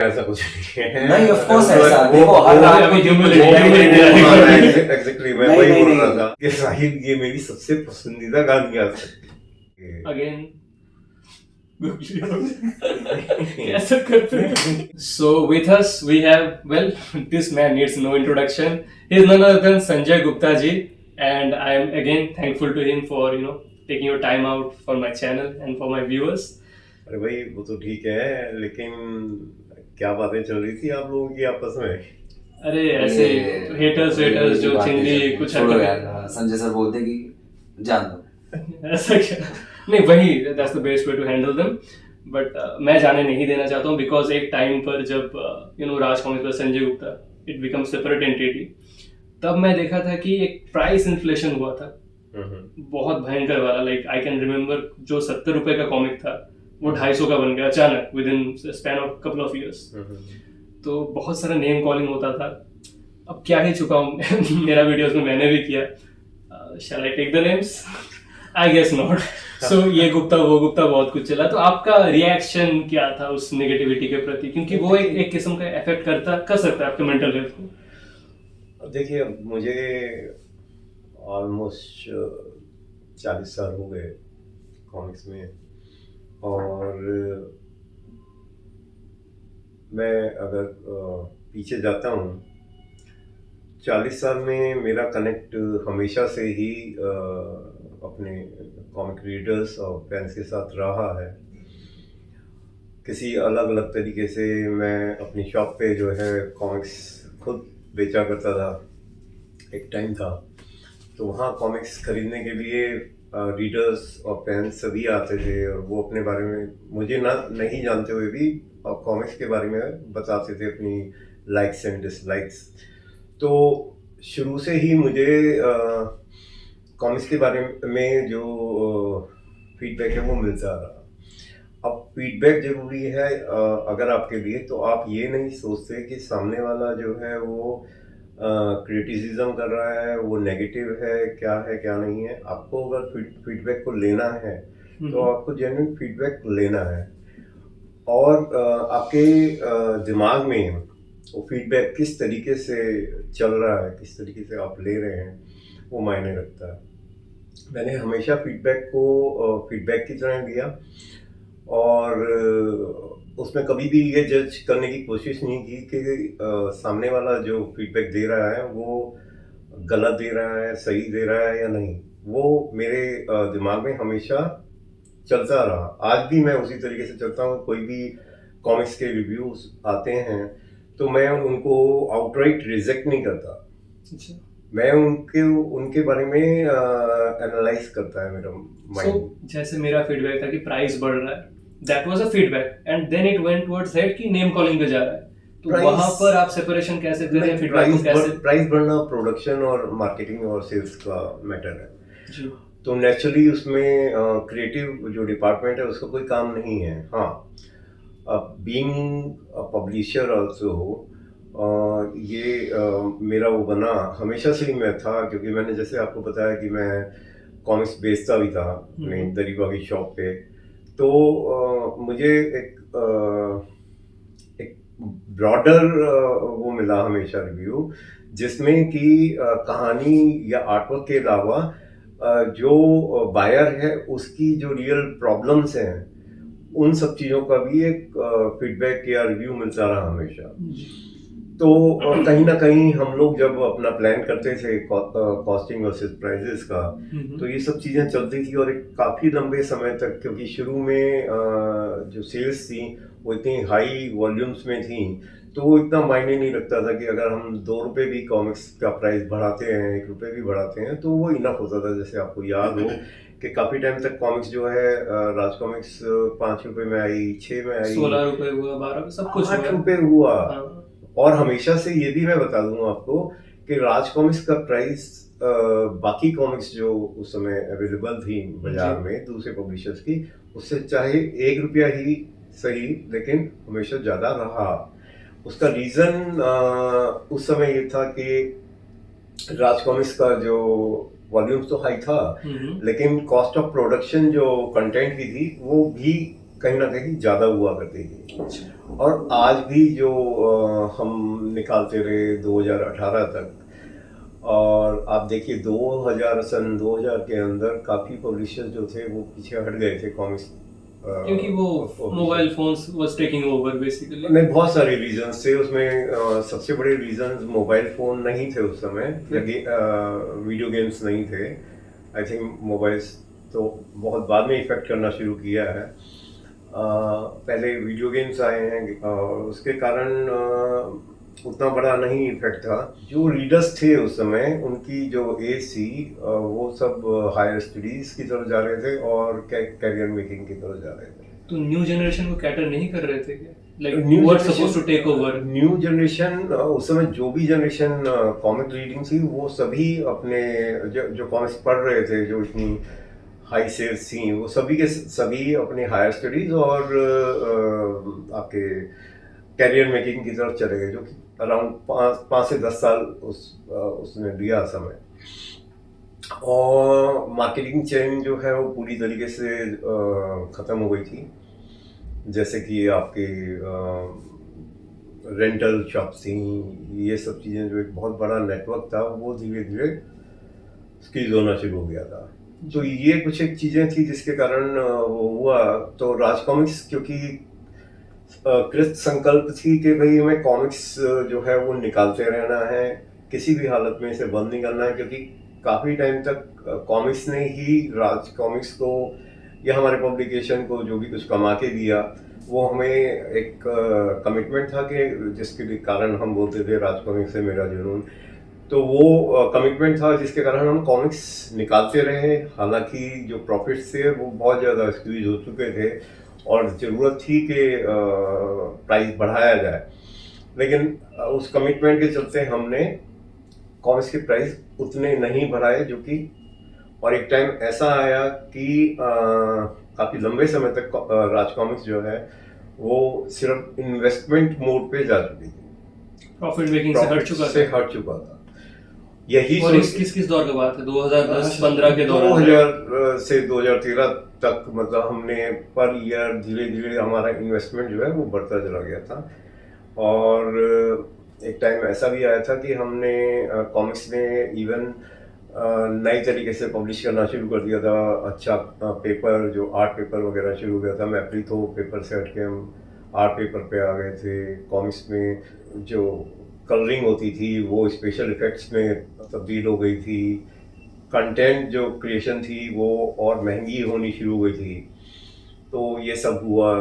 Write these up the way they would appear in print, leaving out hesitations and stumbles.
ऐसा कुछ नहीं है। नहीं ऑफ कोर्स मतलब ऐसा वो देखो हर वो रात को अभी एग्जैक्टली मैं नहीं वही नहीं बोल रहा नहीं था कि साहिब ये मेरी सबसे पसंदीदा गानी आज तक की। अगेन कैसे करते हैं? So with us we have, well, this man needs no introduction. He is none other than Sanjay Gupta ji, and I am again thankful to him for taking your time out for my channel and for my viewers. अरे भाई वो तो ठीक है, लेकिन क्या बातें चल रही थी आप लोगों की आपस में? अरे ऐसे हेटर्स जो चिंदी कुछ छोड़ो हरकतें- यार संजय सर बोलते कि जान दो ऐसा क्या? नहीं वही, that's the best way to handle them. But मैं जाने नहीं देना चाहता हूँ बिकॉज एक टाइम पर जब राज कॉमिक्स पर Sanjay Gupta it become separate entity, तब मैं देखा था कि एक प्राइस इन्फ्लेशन हुआ था बहुत भयंकर वाला। लाइक आई कैन रिमेम्बर जो 70 रुपए का कॉमिक था वो 250 का बन गया अचानक with in span of couple of years. तो बहुत सारा नेम कॉलिंग होता था। अब क्या ही छुपाऊं मेरा वीडियोस में मैंने भी किया। Shall I take the names? I guess not. So ये गुप्ता वो गुप्ता बहुत कुछ चला। तो आपका रिएक्शन क्या था उस नेगेटिविटी के प्रति, क्योंकि वो एक किस्म का इफेक्ट कर सकता है आपके मेंटल हेल्थ को। देखिए मुझे ऑलमोस्ट 40 साल हो गए कॉमिक्स में, और मैं अगर पीछे जाता हूँ 40 साल में मेरा कनेक्ट हमेशा से ही अपने कॉमिक रीडर्स और फैंस के साथ रहा है। किसी अलग अलग तरीके से मैं अपनी शॉप पे जो है कॉमिक्स खुद बेचा करता था। एक टाइम था तो वहाँ कॉमिक्स खरीदने के लिए रीडर्स और फैंस सभी आते थे, और वो अपने बारे में मुझे नहीं जानते हुए भी कॉमिक्स के बारे में बताते थे, अपनी लाइक्स एंड डिसलाइक्स। तो शुरू से ही मुझे कॉमिक्स के बारे में जो फीडबैक है वो मिलता रहा। अब फीडबैक ज़रूरी है अगर आपके लिए, तो आप ये नहीं सोचते कि सामने वाला जो है वो क्रिटिसिज्म कर रहा है, वो नेगेटिव है क्या नहीं है। आपको अगर फीडबैक को लेना है तो आपको जेन्युइन फीडबैक लेना है, और आपके दिमाग में वो फीडबैक किस तरीके से चल रहा है, किस तरीके से आप ले रहे हैं, वो मायने रखता है। मैंने हमेशा फीडबैक को फीडबैक की तरह लिया, और उसमें कभी भी ये जज करने की कोशिश नहीं की कि सामने वाला जो फीडबैक दे रहा है वो गलत दे रहा है, सही दे रहा है या नहीं। वो मेरे दिमाग में हमेशा चलता रहा। आज भी मैं उसी तरीके से चलता हूँ। कोई भी कॉमिक्स के रिव्यूज आते हैं तो मैं उनको आउटराइट रिजेक्ट नहीं करता। अच्छा। मैं उनके बारे में एनालाइज करता है मेरा माइंड। जैसे मेरा फीडबैक था कि प्राइस बढ़ रहा है, that was a feedback, and then it went towards that कि नेम कॉलिंग पे जा रहा है। तो वहां पर आप सेपरेशन कैसे करें, फीडबैक को कैसे? प्राइस बढ़ना प्रोडक्शन और मार्केटिंग और सेल्स का मैटर है जी। तो नेचुरली उसमें क्रिएटिव जो डिपार्टमेंट है उसका कोई काम नहीं है। हाँ, बीइंग अ पब्लिशर आल्सो ये मेरा वो बना हमेशा से ही मैं था, क्योंकि मैंने जैसे आपको बताया कि मैं कॉमिक्स बेचता भी था अपनी दरीबा की शॉप पे। तो मुझे एक ब्रॉडर वो मिला हमेशा रिव्यू, जिसमें कि कहानी या आर्टवर्क के अलावा जो बायर है उसकी जो रियल प्रॉब्लम्स हैं उन सब चीज़ों का भी एक फीडबैक या रिव्यू मिलता रहा हमेशा। तो कहीं ना कहीं हम लोग जब अपना प्लान करते थे कॉस्टिंग वर्सेस प्राइजेस का, तो ये सब चीज़ें चलती थी, और एक काफ़ी लंबे समय तक, क्योंकि शुरू में जो सेल्स थी वो इतनी हाई वॉल्यूम्स में थी, तो वो इतना मायने नहीं रखता था कि अगर हम 2 रुपये भी कॉमिक्स का प्राइस बढ़ाते हैं, 1 रुपये भी बढ़ाते हैं, तो वो इनफ होता था। जैसे आपको याद हो कि काफ़ी टाइम तक कॉमिक्स जो है राज कॉमिक्स 5 रुपये में आई, 6 में आई, 16 रुपए हुआ, 12 सब कुछ 8 रुपये हुआ। हाँ। और हमेशा से ये भी मैं बता दूंगा आपको कि राज कॉमिक्स का प्राइस बाकी कॉमिक्स जो उस समय अवेलेबल थी बाजार में दूसरे पब्लिशर्स की, उससे चाहे 1 रुपया ही सही, लेकिन हमेशा ज़्यादा रहा। उसका रीज़न उस समय ये था कि राज कॉमिक्स का जो वॉल्यूम्स तो हाई था, लेकिन कॉस्ट ऑफ प्रोडक्शन जो कंटेंट की थी वो भी कहीं ना कहीं ज़्यादा हुआ करती थी। और आज भी जो हम निकालते रहे 2018 तक, और आप देखिए 2000 के अंदर काफ़ी पब्लिशर्स जो थे वो पीछे हट गए थे कॉमिक्स, क्योंकि वो mobile phones was taking over basically. नहीं, बहुत सारे रीजंस थे उसमें। सबसे बड़े रीजंस मोबाइल फ़ोन नहीं थे उस समय, वीडियो गेम्स नहीं थे। आई थिंक मोबाइल्स तो बहुत बाद में इफेक्ट करना शुरू किया है। पहले वीडियो गेम्स आए हैं और उसके कारण उतना बड़ा नहीं इफेक्ट था। जो रीडर्स थे उस समय उनकी जो एज थी वो सब हायर स्टडीज़ की तरफ जा रहे थे और कैरियर मेकिंग की तरफ जा रहे थे। तो न्यू जनरेशन को कैटर नहीं कर रहे थे क्या? Like new what suppose to take over? New generation, उस समय जो भी जनरेशन कॉमिक रीडिंग थी वो सभी अपने जो कॉमिक्स पढ़ रहे थे, जो इतनी हाई सेल्स थी, वो सभी के सभी अपने हायर स्टडीज और आपके कैरियर मेकिंग की तरफ चले गए, जो कि अराउंड 5 से 10 साल उसने लिया समय। और मार्केटिंग चेन जो है वो पूरी तरीके से ख़त्म हो गई थी। जैसे कि आपके रेंटल शॉप्स थी, ये सब चीज़ें, जो एक बहुत बड़ा नेटवर्क था वो धीरे धीरे स्क्वीज होना शुरू हो गया था। तो ये कुछ एक चीज़ें थी जिसके कारण वो हुआ। तो राज कॉमिक्स क्योंकि कृत संकल्प थी कि भाई हमें कॉमिक्स जो है वो निकालते रहना है, किसी भी हालत में इसे बंद नहीं करना है, क्योंकि काफ़ी टाइम तक कॉमिक्स ने ही राज कॉमिक्स को या हमारे पब्लिकेशन को जो भी कुछ कमा के दिया, वो हमें एक कमिटमेंट था कि जिसके कारण हम बोलते थे राज कॉमिक्स से मेरा जुनून। तो वो कमिटमेंट था जिसके कारण हम कॉमिक्स निकालते रहे। हालांकि जो प्रॉफिट्स थे वो बहुत ज़्यादा स्क्वीज हो चुके थे और ज़रूरत थी कि प्राइस बढ़ाया जाए, लेकिन उस कमिटमेंट के चलते हमने कॉमिक्स के प्राइस उतने नहीं बढ़ाए, जो कि और एक टाइम ऐसा आया कि काफ़ी लंबे समय तक राज कॉमिक्स जो है वो सिर्फ इन्वेस्टमेंट मोड पे जा चुकी थी, प्रॉफिट मेकिंग से हट चुका था। यही और किस दौर की बात है? 2010-15 के दौरान? 2000 से 2013 तक, मतलब हमने पर ईयर धीरे धीरे हमारा इन्वेस्टमेंट जो है वो बढ़ता चला गया था। और एक टाइम ऐसा भी आया था कि हमने कॉमिक्स में इवन नई तरीके से पब्लिश करना शुरू कर दिया था। अच्छा पेपर, जो आर्ट पेपर वगैरह शुरू हो गया था। मैप्रीथो पेपर से हट के हम आर्ट पेपर पे आ गए थे। कॉमिक्स में जो कलरिंग होती थी वो स्पेशल इफेक्ट्स में तब्दील हो गई थी। कंटेंट जो क्रिएशन थी वो और महंगी होनी शुरू हो गई थी। तो ये सब हुआ।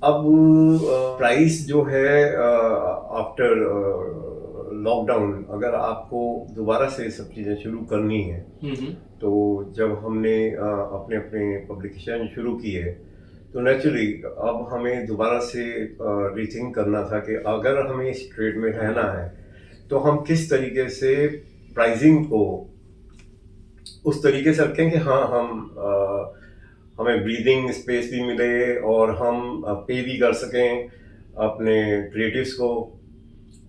अब प्राइस जो है आफ्टर लॉकडाउन, अगर आपको दोबारा से सब चीज़ें शुरू करनी है, तो जब हमने अपने अपने पब्लिकेशन शुरू किए, तो नेचुरली अब हमें दोबारा से रीथिंक करना था कि अगर हमें इस ट्रेड में रहना है तो हम किस तरीके से प्राइसिंग को उस तरीके से रखें कि हाँ हमें ब्रीदिंग स्पेस भी मिले और हम पे भी कर सकें अपने क्रिएटिव्स को।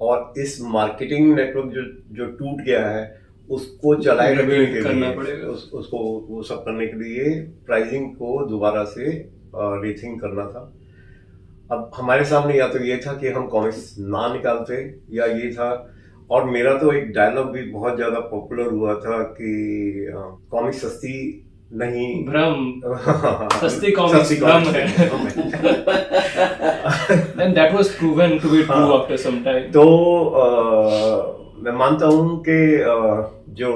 और इस मार्केटिंग नेटवर्क जो टूट गया है उसको चलाए रखने के लिए, उसको वो सब करने के लिए प्राइसिंग को दोबारा से रीथिंक करना था। अब हमारे सामने या तो ये था कि हम कॉमिक्स ना निकालते, या ये था, और मेरा तो एक डायलॉग भी बहुत ज़्यादा पॉपुलर हुआ था कि कॉमिक्स सस्ती नहीं, भ्रम, सस्ती कॉमिक्स भ्रम है। And that was proven to be true after some time. तो मैं मानता हूँ कि जो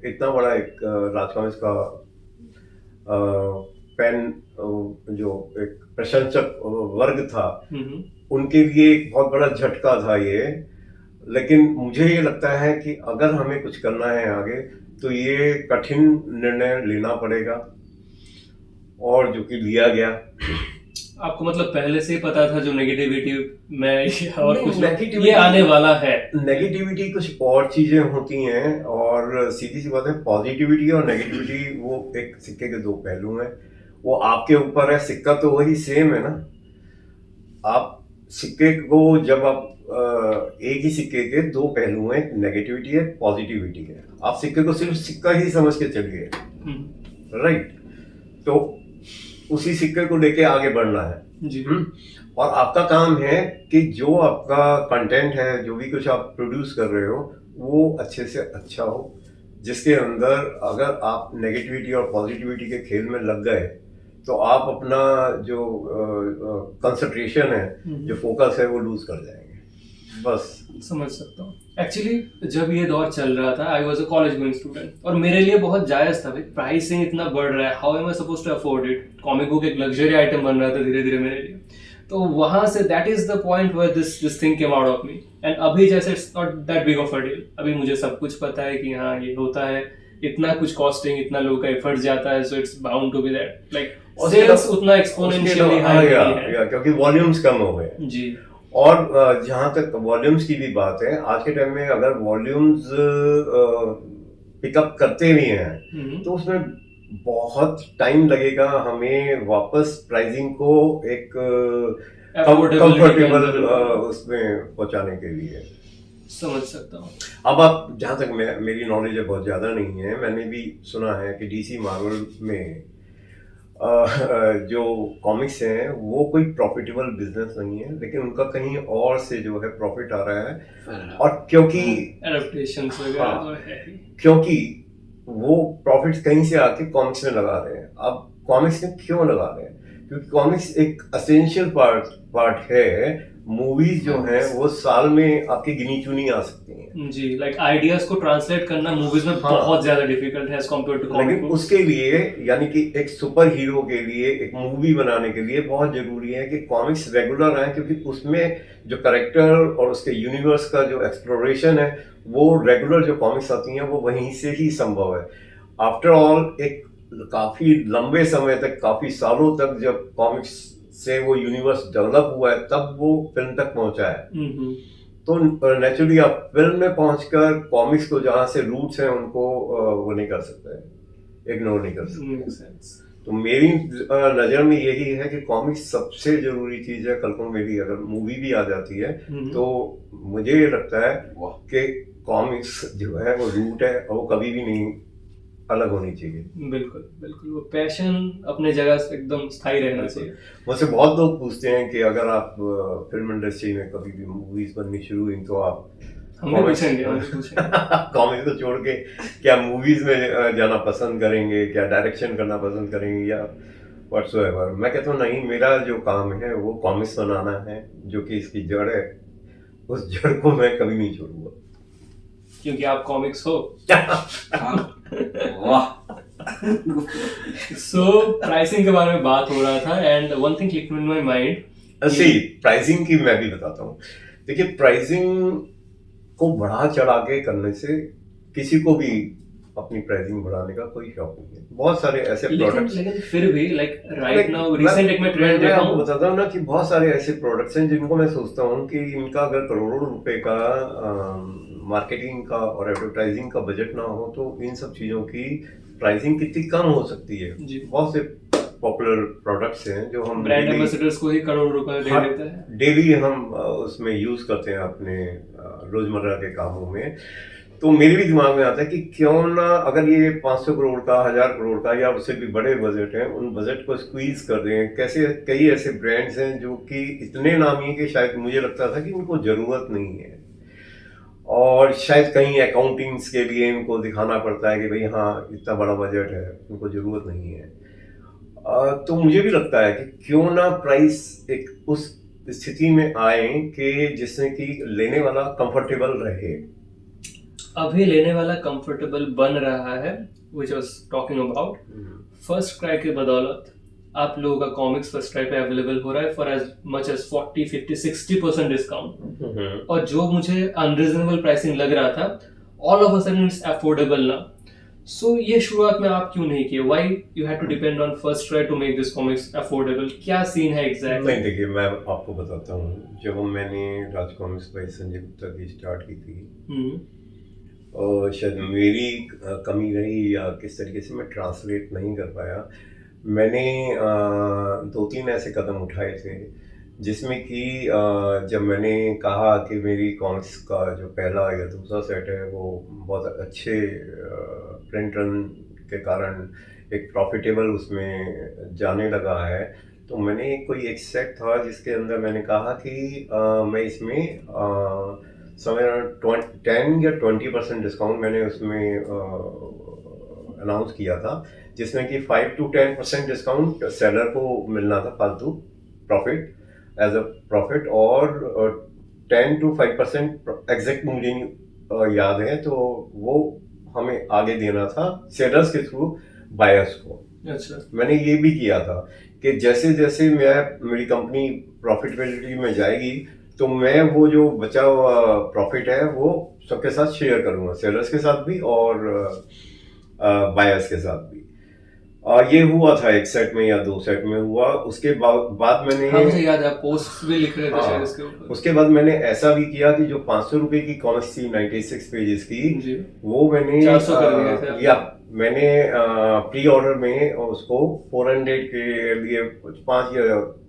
इतना बड़ा एक राज कॉमिक्स का फैन, जो एक प्रशंसक वर्ग था, उनके लिए एक बहुत बड़ा झटका था ये। लेकिन मुझे ये लगता है कि अगर हमें कुछ करना है आगे, तो ये कठिन निर्णय लेना पड़ेगा, और जो कि लिया गया। आपको मतलब पहले से ही पता था जो नेगेटिविटी में और कुछ ये आने वाला है? नेगेटिविटी कुछ और चीजें होती हैं, और सीधी सी बात है, पॉजिटिविटी और नेगेटिविटी वो एक सिक्के के दो पहलू हैं। वो आपके ऊपर है, सिक्का तो वही सेम है ना। आप सिक्के को जब आप एक ही सिक्के के दो पहलू हैं, नेगेटिविटी है, पॉजिटिविटी है। आप सिक्के को सिर्फ सिक्का ही समझ के चलिए, राइट। तो उसी सिक्के को लेके आगे बढ़ना है। जी और आपका काम है कि जो आपका कंटेंट है, जो भी कुछ आप प्रोड्यूस कर रहे हो, वो अच्छे से अच्छा हो, जिसके अंदर अगर आप नेगेटिविटी और पॉजिटिविटी के खेल में लग गए तो आप अपना जो कंसंट्रेशन है, जो फोकस है, वो लूज कर जाएंगे। बस समझ सकता हूँ। एक्चुअली जब ये दौर चल रहा था, I was a college going student, और मेरे लिए बहुत जायज था भाई, प्राइसिंग इतना बढ़ रहा है, how am I suppose to afford it. Comic book एक लग्जरी आइटम बन रहा था धीरे धीरे मेरे लिए। तो वहां से that is the point where this thing came out of me. And अभी जैसे it's not that big of a deal, अभी मुझे सब कुछ पता है कि हाँ ये होता है, इतना कुछ कॉस्टिंग, इतना लोगों का एफर्ट जाता है, so it's bound to be that, like sales उतना एक्सपोनेंशियली हाई नहीं है। क्योंकि वॉल्यूम्स कम हो गए हैं। जी और जहाँ तक वॉल्यूम्स की भी बात है, आज के टाइम में अगर वॉल्यूम्स पिकअप करते भी हैं तो उसमें बहुत टाइम लगेगा हमें वापस प्राइसिंग को एक Affordability के कंफर्टेबल अंदर। उसमें पहुंचाने के लिए। समझ सकता हूँ। अब आप, जहाँ तक मेरी नॉलेज है बहुत ज़्यादा नहीं है, मैंने भी सुना है कि डीसी मार्वल में जो कॉमिक्स हैं वो कोई प्रॉफिटेबल बिजनेस नहीं है, लेकिन उनका कहीं और से जो है प्रॉफिट आ रहा है। और क्योंकि एडेप्टेशंस वगैरह हाँ, तो है ही। क्योंकि वो प्रॉफिट कहीं से आके कॉमिक्स में लगा रहे हैं। अब कॉमिक्स में क्यों लगा रहे हैं? क्योंकि कॉमिक्स एक असेंशियल पार्ट है। मूवीज जो हैं वो साल में आपकी गिनी चुनी आ सकती हैं। जी, लाइक आइडियाज को ट्रांसलेट करना मूवीज में हाँ। बहुत ज्यादा डिफिकल्ट है एज कम्पेयर टू कॉमिक लेकिन बुक। उसके लिए, यानी कि एक सुपर हीरो के लिए एक मूवी बनाने के लिए बहुत जरूरी है कि कॉमिक्स रेगुलर आए, क्योंकि उसमें जो करेक्टर और उसके यूनिवर्स का जो एक्सप्लोरेशन है वो रेगुलर जो कॉमिक्स आती हैं वो वहीं से ही संभव है। आफ्टर ऑल एक काफी लंबे समय तक, काफी सालों तक जब कॉमिक्स से वो यूनिवर्स डेवलप हुआ है तब वो फिल्म तक पहुंचा है। तो नेचुरली आप फिल्म में पहुंचकर कॉमिक्स को जहाँ से रूट्स हैं उनको वो नहीं कर सकते, इग्नोर नहीं कर सकते। तो मेरी नज़र में यही है कि कॉमिक्स सबसे जरूरी चीज़ है। कल को मेरी अगर मूवी भी आ जाती है तो मुझे ये लगता है कि कॉमिक्स जो है वो रूट है और वो कभी भी नहीं अलग होनी चाहिए। बिल्कुल बिल्कुल, वो पैशन अपने जगह से एकदम स्थायी रहना चाहिए। मुझसे बहुत लोग पूछते हैं कि अगर आप फिल्म इंडस्ट्री में कभी भी मूवीज बननी शुरू हुई तो आप हमें पूछेंगे कॉमिक्स को छोड़ के क्या मूवीज में जाना पसंद करेंगे, क्या डायरेक्शन करना पसंद करेंगे या व्हाट्सोएवर। मैं कहता हूँ नहीं, मेरा जो काम है वो कॉमिक्स बनाना है, जो कि इसकी जड़ है। उस जड़ को मैं कभी नहीं छोड़ूंगा, क्योंकि आप कॉमिक्स हो। वाह। सो प्राइसिंग के बारे में बात हो रहा था, and one thing click in my mind. सही, प्राइसिंग की मैं भी बताता हूँ। देखिए, प्राइसिंग को बढ़ा चढ़ा के करने से किसी को भी अपनी प्राइसिंग बढ़ाने का कोई शौक नहीं है। बहुत सारे ऐसे प्रोडक्ट्स, लेकिन फिर भी लाइक राइट नाउ रिसेंट एक मैं ट्रेंड देखा हूं, बताता हूँ ना कि बहुत सारे ऐसे प्रोडक्ट्स हैं जिनको मैं सोचता हूँ कि इनका अगर करोड़ों रुपए का मार्केटिंग का और एडवर्टाइजिंग का बजट ना हो तो इन सब चीजों की प्राइसिंग कितनी कम हो सकती है। बहुत से पॉपुलर प्रोडक्ट्स हैं जो हम ब्रांड एम्बेसडर्स को ही करोड़ों रुपए दे देते हैं, डेली हम उसमें यूज करते हैं अपने रोजमर्रा के कामों में। तो मेरे भी दिमाग में आता है कि क्यों ना अगर ये 500 करोड़ का, 1000 करोड़ का या उससे भी बड़े बजट हैं, उन बजट को स्क्वीज कर दें। कैसे कई ऐसे ब्रांड्स हैं जो कि इतने नामी हैं कि शायद मुझे लगता था कि उनको जरूरत नहीं है, और शायद कहीं अकाउंटिंग्स के लिए इनको दिखाना पड़ता है कि भाई हाँ इतना बड़ा बजट है, उनको जरूरत नहीं है। तो मुझे भी लगता है कि क्यों ना प्राइस एक उस स्थिति में आए कि जिससे कि लेने वाला कंफर्टेबल रहे। अभी लेने वाला कंफर्टेबल बन रहा है, which was talking about FirstCry के बदौलत आप लोगों का कॉमिक्स फर्स्ट क्राई पे अवेलेबल हो रहा है for as much as 40, 50, 60% discount. और जो मुझे अनरीजनेबल प्राइसिंग लग रहा था, all of a sudden it's affordable ना। सो ये शुरुआत में आप क्यों नहीं किए? Why you had to depend on FirstCry to make this comics affordable? क्या सीन है एग्जैक्टली? नहीं, देखिए मैं आपको बताता हूँ। जब मैंने राज कॉमिक्स बाय संजय गुप्ता की स्टार्ट की थी, और शायद मेरी कमी रही या किस तरीके से मैं ट्रांसलेट नहीं कर पाया, मैंने 2-3 ऐसे कदम उठाए थे जिसमें कि जब मैंने कहा कि मेरी कॉमिक्स का जो पहला या दूसरा सेट है वो बहुत अच्छे प्रिंट रन के कारण एक प्रॉफिटेबल उसमें जाने लगा है, तो मैंने कोई एक सेट था जिसके अंदर मैंने कहा कि मैं इसमें समवेयर 10 या 20% डिस्काउंट मैंने उसमें अनाउंस किया था, जिसमें कि 5 to 10% डिस्काउंट सेलर को मिलना था फालतू प्रॉफिट, एज अ प्रॉफिट, और 10 to 5% एग्जैक्ट मुझे याद है, तो वो हमें आगे देना था सेलर्स के थ्रू बायर्स को। अच्छा। मैंने ये भी किया था कि जैसे जैसे मेरी कंपनी प्रॉफिटेबिलिटी में जाएगी तो मैं वो जो बचा हुआ प्रॉफिट है वो सबके साथ शेयर करूंगा, सेलर्स के साथ भी और बायर्स के साथ भी। ये हुआ था एक सेट में या 2 सेट में हुआ। उसके बाद मैंने हाँ, मुझे याद है आप पोस्ट भी लिख रहे थे हाँ, शायद इसके ऊपर। उसके बाद मैंने ऐसा भी किया कि जो 500 रुपए की कॉमिक्स थी 96 पेजेस की, जी। वो मैंने 400 कर दिए थे आप। या मैंने प्री ऑर्डर में उसको 400 के लिए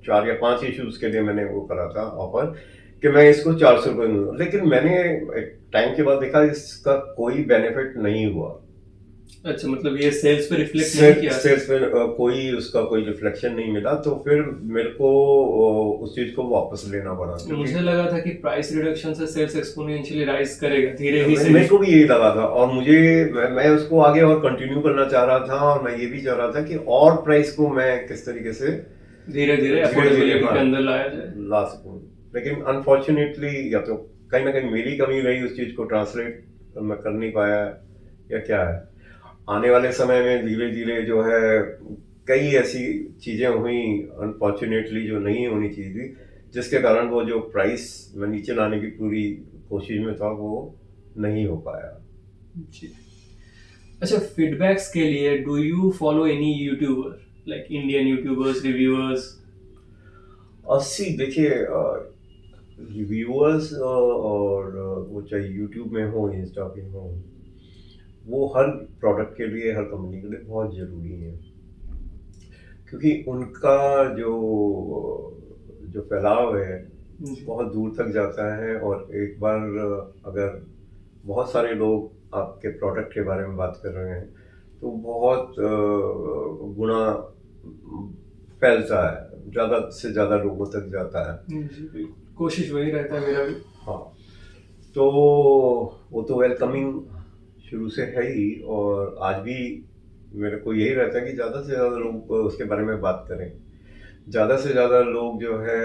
4 या 5 इश्यूज के लिए मैंने वो करा था ऑफर कि मैं इसको 400 रुपये में दूं। लेकिन मैंने टाइम के बाद देखा इसका कोई बेनिफिट नहीं हुआ। अच्छा, मतलब ये सेल्स पे रिफ्लेक्ट नहीं किया? सेल्स पे कोई उसका कोई रिफ्लेक्शन नहीं मिला, तो फिर मेरे को उस चीज को वापस लेना पड़ा। मुझे लगा था कि प्राइस रिडक्शन से सेल्स एक्सपोनेंशियली राइज करेगा धीरे ही मेरे को भी यही लगा था, और मैं उसको आगे और कंटिन्यू करना चाह रहा था, और मैं ये भी चाह रहा था कि और प्राइस को मैं किस तरीके से धीरे धीरे अफोर्डेबिलिटी के अंदर लाया जाए, ला सकूं। लेकिन अनफॉर्चुनेटली या तो कहीं ना कहीं मेरी कमी रही, उस चीज को ट्रांसलेट मैं कर नहीं पाया, या क्या है। आने वाले समय में धीरे धीरे जो है कई ऐसी चीजें हुई अनफॉर्चुनेटली जो नहीं होनी चाहिए थी, जिसके कारण वो जो प्राइस मैं नीचे लाने की पूरी कोशिश में था वो नहीं हो पाया। जी। अच्छा, फीडबैक्स के लिए do you follow any YouTuber, like Indian YouTubers, reviewers? देखिए, रिव्यूअर्स और वो चाहे यूट्यूब में हो, इंस्टा पे हो, वो हर प्रोडक्ट के लिए, हर कंपनी के लिए बहुत ज़रूरी है, क्योंकि उनका जो जो फैलाव है बहुत दूर तक जाता है। और एक बार अगर बहुत सारे लोग आपके प्रोडक्ट के बारे में बात कर रहे हैं तो बहुत गुना फैलता है, ज़्यादा से ज़्यादा लोगों तक जाता है। जी, कोशिश वही रहता है मेरा भी। हाँ, तो वो तो वेलकमिंग शुरू से है ही, और आज भी मेरे को यही रहता है कि ज़्यादा से ज़्यादा लोग उसके बारे में बात करें, ज़्यादा से ज़्यादा लोग जो है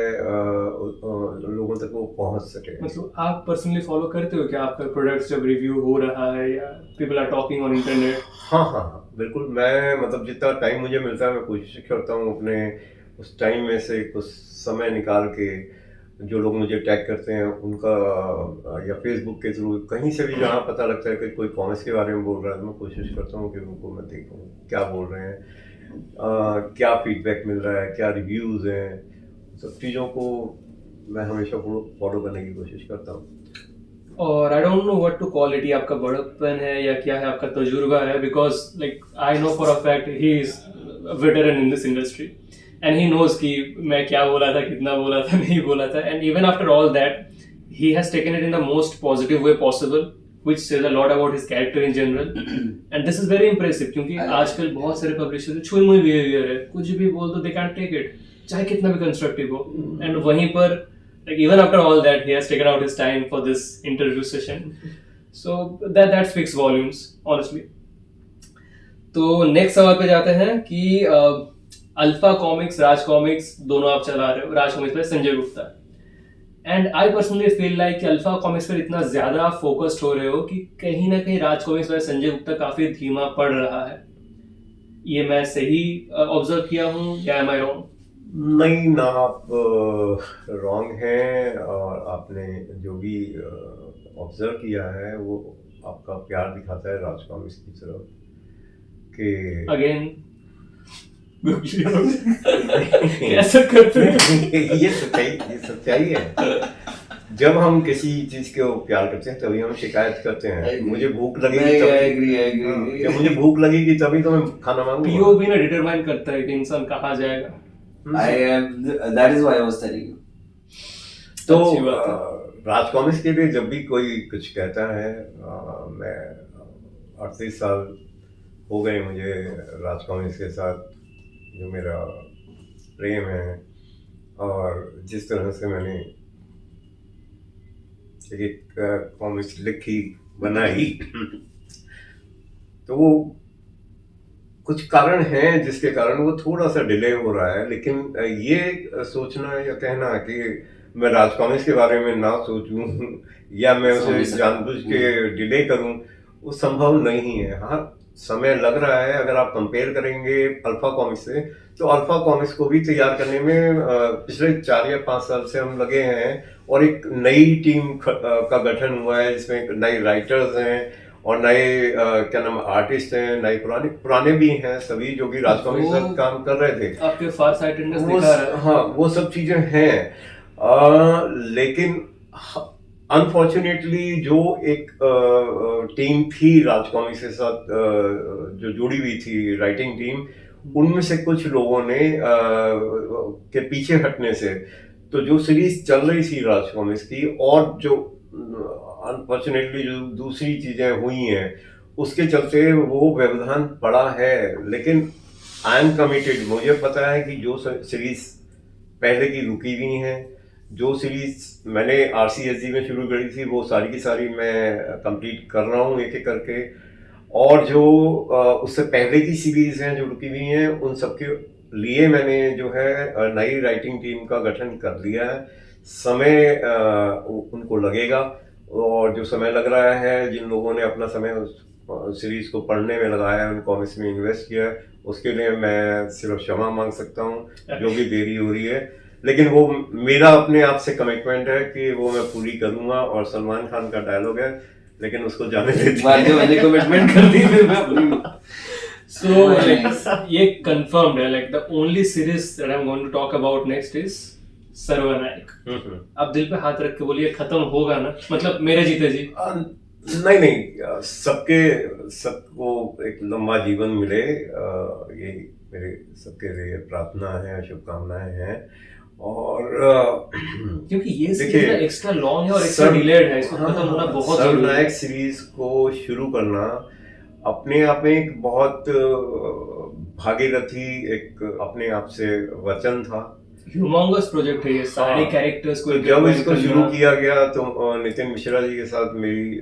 लोगों तक वो पहुंच सके। मतलब आप पर्सनली फॉलो करते हो क्या आपका प्रोडक्ट जब रिव्यू हो रहा है या people are talking on internet? हाँ, बिल्कुल। मैं मतलब जितना टाइम मुझे मिलता है मैं कोशिश करता हूँ अपने उस टाइम में से कुछ समय निकाल के, जो लोग मुझे टैग करते हैं उनका, या फेसबुक के थ्रू कहीं से भी जहाँ पता लगता है कि कोई कॉमर्स के बारे में बोल रहा है, तो मैं कोशिश करता हूँ कि उनको मैं देखूँ क्या बोल रहे हैं, क्या फीडबैक मिल रहा है, क्या रिव्यूज़ हैं। सब चीज़ों को मैं हमेशा फॉलो करने की कोशिश करता हूँ। और I don't know what to call it, ये आपका बड़प्पन है या क्या है, आपका तजुर्बा है, because like I know for a fact he is veteran in this industry and he knows कि मैं क्या बोला था, कितना बोला था, नहीं बोला था, and even after all that he has taken it in the most positive way possible, which says a lot about his character in general. And this is very impressive क्योंकि आजकल बहुत सारे पब्लिशर छुई मुई बिहेवियर है, कुछ भी बोल दो they can't take it, चाहे कितना भी कंस्ट्रक्टिव हो। एंड वहीं पर like even after all that he has taken out his time for this interview session, so that speaks volumes honestly. तो नेक्स्ट सवाल पे जाते हैं कि अल्फा कॉमिक्स, राज कॉमिक्स दोनों आप चला रहे हो, राज कॉमिक्स पे Sanjay Gupta, and I personally feel like कि अल्फा कॉमिक्स पर इतना ज्यादा फोकस्ड हो रहे हो कि कहीं ना कहीं राज कॉमिक्स पर संजय गुप्ता काफी धीमा पड़ रहा है। ये मैं सही ऑब्जर्व किया हूँ या एम आई रॉन्ग? नहीं ना, आप रॉन्ग हैं, और आपने जो भी ऑब्जर्व किया है वो आपका प्यार दिखाता है राज कॉमिक्स की तरफ कि अगेन कैसे करते हैं? ये सच्चाई है। जब हम किसी चीज को प्यार करते हैं तभी हम शिकायत करते हैं। मुझे भूख लगेगी तभी, जब मुझे भूख लगेगी तभी तो मैं खाना मांगूंगा। पीओवी ना डिटरमाइन करता है कि इंसान कहाँ जाएगा। that is why I was telling you. तो अच्छी बात है। राज कॉमिक्स के लिए जब भी कोई कुछ कहता है, मैं 38 साल हो गए मुझे राज कॉमिक्स के साथ, जो मेरा प्रेम है, और जिस तरह से मैंने एक कॉमिक्स लिखी बनाई, तो वो कुछ कारण हैं जिसके कारण वो थोड़ा सा डिले हो रहा है। लेकिन ये सोचना या कहना कि मैं राज कॉमिक्स के बारे में ना सोचूं या मैं उसे जानबूझ के डिले करूं, वो संभव नहीं है। हाँ, समय लग रहा है। अगर आप कंपेयर करेंगे अल्फा कॉमिक्स से, तो अल्फा कॉमिक्स को भी तैयार करने में पिछले 4 या 5 साल से हम लगे हैं, और एक नई टीम का गठन हुआ है जिसमें नए राइटर्स हैं और नए क्या नाम आर्टिस्ट हैं, नए पुराने पुराने भी हैं सभी, जो कि राज कॉमिक्स के साथ काम कर रहे थे। आपके फार साइटेडनेस वो दिखा रहा है। हाँ, वो सब चीजें हैं। लेकिन अनफॉर्चुनेटली जो एक टीम थी राज कॉमिक्स के साथ जो जुड़ी हुई थी राइटिंग टीम, उनमें से कुछ लोगों ने के पीछे हटने से, तो जो सीरीज चल रही थी राज कॉमिक्स की, और जो अनफॉर्चुनेटली जो दूसरी चीजें हुई हैं, उसके चलते वो व्यवधान पड़ा है। लेकिन आई एम कमिटेड। मुझे पता है कि जो सीरीज पहले की रुकी हुई हैं, जो सीरीज मैंने RCSG में शुरू करी थी, वो सारी की सारी मैं कंप्लीट कर रहा हूँ एक एक करके, और जो उससे पहले की सीरीज हैं जो रुकी हुई हैं, उन सबके लिए मैंने जो है नई राइटिंग टीम का गठन कर लिया है। समय उनको लगेगा, और जो समय लग रहा है, जिन लोगों ने अपना समय उस सीरीज को पढ़ने में लगाया है, उन कॉमिक्स में इन्वेस्ट किया है, उसके लिए मैं सिर्फ क्षमा मांग सकता हूँ जो भी देरी हो रही है। लेकिन वो मेरा अपने आप से कमिटमेंट है कि वो मैं पूरी करूंगा। और सलमान खान का डायलॉग है, लेकिन उसको जाने देते हैं। मैंने कमिटमेंट कर दी, फिर मैं पूरी। So ये confirmed है, like the only series that I'm going to talk about next is सर्वनायक। आप दिल पे हाथ रख के बोलिए, खत्म होगा ना? मतलब मेरे जीते जी। नहीं, सबको एक लंबा जीवन मिले, ये मेरे सबके लिए प्रार्थना है, शुभकामनाएं हैं। और क्योंकि ये सीरीज एक्स्ट्रा लॉन्ग है और एक्स्ट्रा डिलेड है, इसको खत्म होना बहुत जरूरी है। सर्वनायक सीरीज को शुरू करना अपने आप में एक बहुत भागीरथी, एक अपने आप से वचन था। ह्यूमंगस प्रोजेक्ट है ये, सारे कैरेक्टर्स को जब इसको शुरू किया गया तो नितिन मिश्रा जी के साथ मेरी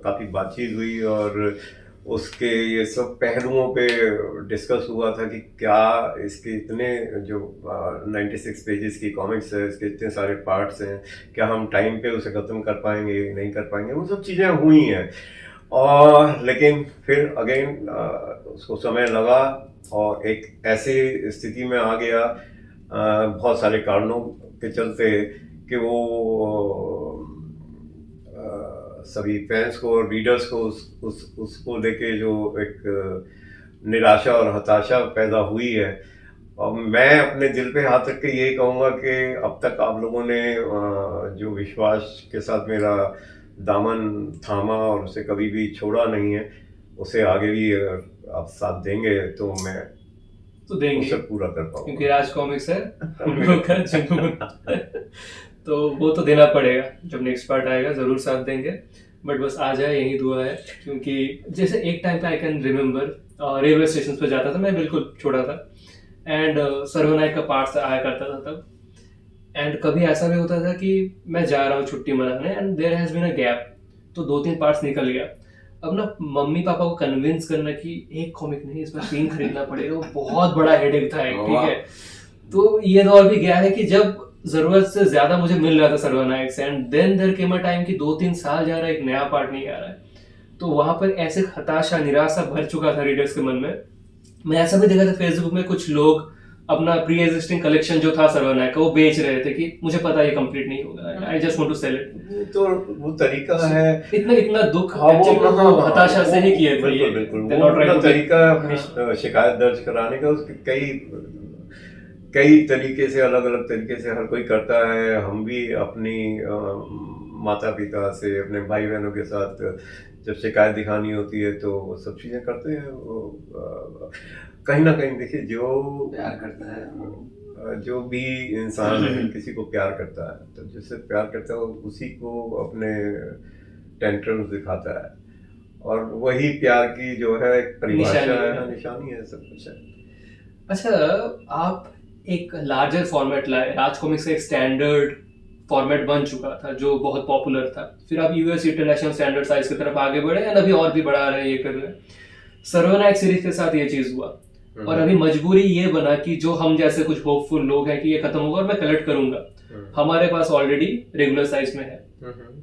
काफी बातचीत हुई, और उसके ये सब पहलुओं पे डिस्कस हुआ था कि क्या इसके इतने जो 96 पेजेस की कॉमिक्स है, इसके इतने सारे पार्ट्स हैं, क्या हम टाइम पे उसे खत्म कर पाएंगे, नहीं कर पाएंगे। वो सब चीजें हुई हैं, और लेकिन फिर अगेन उसको समय लगा, और एक ऐसी स्थिति में आ गया बहुत सारे कारणों के चलते कि वो सभी फैंस को और रीडर्स को उसको लेके जो एक निराशा और हताशा पैदा हुई है। और मैं अपने दिल पे हाथ रख के यही कहूँगा कि अब तक आप लोगों ने जो विश्वास के साथ मेरा दामन थामा और उसे कभी भी छोड़ा नहीं है, उसे आगे भी आप साथ देंगे तो मैं तो देंगे, उसे पूरा कर पाऊंगा, क्योंकि राज कॉमिक्स है हम लोग का जुनून। तो वो तो देना पड़ेगा, जब नेक्स्ट पार्ट आएगा जरूर साथ देंगे। बट बस आ जाए यही दुआ है, क्योंकि जैसे एक टाइम पे I can remember railway station पे जाता था मैं, बिल्कुल छोटा था, एंड सर्वनायक का पार्ट आया करता था तब। एंड कभी ऐसा भी होता था कि मैं जा रहा हूँ छुट्टी मनाने and there has been a gap, तो 2-3 पार्ट्स निकल गया। अब ना मम्मी पापा को कन्विंस करना कि एक कॉमिक नहीं, इसमें 3 खरीदना पड़ेगा, वो बहुत बड़ा हेडेक था एक, ठीक है। तो ये दौर भी गया है कि जब जरूरत से ज्यादा मुझे मिल रहा था सर्वनायक से, and then there came a time कि 2-3 साल जा रहा है, एक नया पार्ट नहीं आ रहा है। तो वहां पर ऐसे हताशा निराशा भर चुका था रीडर्स के मन में। मैं ऐसा भी देखा था फेसबुक में कुछ लोग अपना प्री एग्जिस्टिंग कलेक्शन जो था सर्वनायक का, वो बेच रहे थे कि मुझे पता है ये कंप्लीट नहीं होगा, I just want to sell it. तो वो तरीका है, इतना दुख हाँ, वो हताशा से ही किए थे। बिल्कुल वो अपना तरीका अपनी शिकायत दर्ज कराने का, उसके कई तरीके से, अलग अलग तरीके से हर कोई करता है। हम भी अपनी माता पिता से, अपने भाई बहनों के साथ जब शिकायत दिखानी होती है तो वो सब चीजें करते हैं। वो कहीं ना कहीं देखिए, जो प्यार करता है, जो भी इंसान है किसी को प्यार करता है, तो जिससे प्यार करता है उसी को अपने टेंट्रम्स दिखाता है, और वही प्यार की जो है एक परिभाषा है, निशानी है, सब कुछ है। अच्छा, आप एक लार्जर फॉर्मेट लाए, राज कॉमिक्स का एक स्टैंडर्ड फॉर्मेट बन चुका था जो बहुत पॉपुलर था, फिर आप यूएस इंटरनेशनल स्टैंडर्ड साइज की तरफ आगे बढ़े एंड अभी और भी बढ़ा रहे हैं, ये कर रहे हैं। सर्वनायक सीरीज के साथ ये चीज हुआ और अभी मजबूरी ये बना कि जो हम जैसे कुछ होपफुल लोग हैं कि ये खत्म होगा और मैं कलेक्ट करूंगा, हमारे पास ऑलरेडी रेगुलर साइज में है।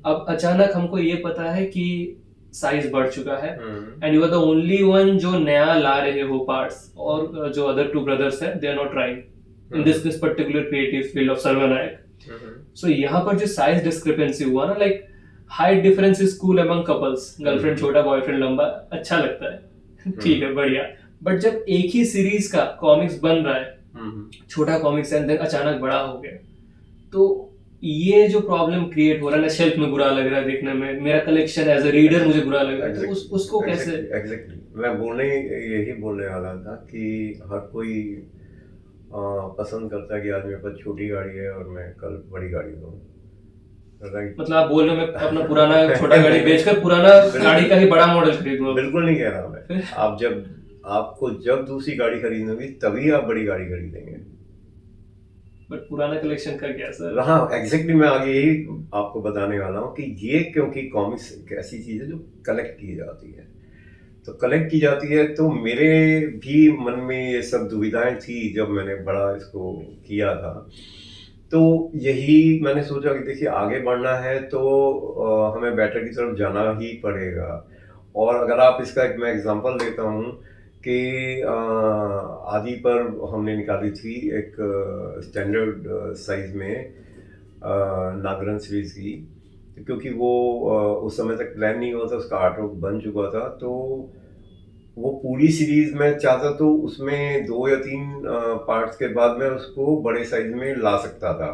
अब अचानक हमको ये पता है कि साइज बढ़ चुका है and you are the only one जो नया ला रहे हो पार्ट्स, और जो अदर 2 ब्रदर्स हैं they are not trying in this particular creative field of सर्वनायक। सो यहाँ पर जो साइज डिस्क्रिपेंसी हुआ ना, like height difference is cool among couples, girlfriend छोटा बॉयफ्रेंड लंबा, अच्छा लगता है, ठीक है बढ़िया। बट जब एक ही सीरीज का कॉमिक्स बन रहा है, छोटा कॉमिक्स एंड देन अचानक बड़ा हो गया, तो ये जो प्रॉब्लम क्रिएट हो रहा है ना, शेल्फ में बुरा लग रहा है देखने में, मेरा कलेक्शन एज अ रीडर मुझे बुरा लग रहा है, तो उसको कैसे? एग्जैक्टली मैं यही बोलने वाला था कि हर कोई पसंद करता है कि आज मेरे पास छोटी गाड़ी है और मैं कल बड़ी गाड़ी लूं, राइट? मतलब आप बोल रहे हो मैं अपना पुराना छोटा गाड़ी बेचकर पुराना गाड़ी का ही बड़ा मॉडल खरीदूंगा? बिल्कुल नहीं कह रहा मैं। आपको जब दूसरी गाड़ी खरीदनी होगी तभी आप बड़ी गाड़ी खरीदेंगे। बट पुराना कलेक्शन का क्या सर? हाँ एग्जैक्टली मैं आगे यही आपको बताने वाला हूँ कि ये क्योंकि कॉमिक्स एक ऐसी चीज है जो कलेक्ट की जाती है, तो कलेक्ट की जाती है, तो मेरे भी मन में ये सब दुविधाएं थी जब मैंने बड़ा इसको किया था। तो यही मैंने सोचा कि देखिए आगे बढ़ना है तो हमें बेटर की तरफ जाना ही पड़ेगा। और अगर आप इसका एक मैं एग्जांपल देता हूँ कि आदि पर हमने निकाली थी एक स्टैंडर्ड साइज में नागरन सीरीज की, क्योंकि वो उस समय तक प्लान नहीं हुआ था, उसका आर्टवर्क बन चुका था, तो वो पूरी सीरीज में चाहता तो उसमें 2 या 3 पार्ट्स के बाद मैं उसको बड़े साइज में ला सकता था,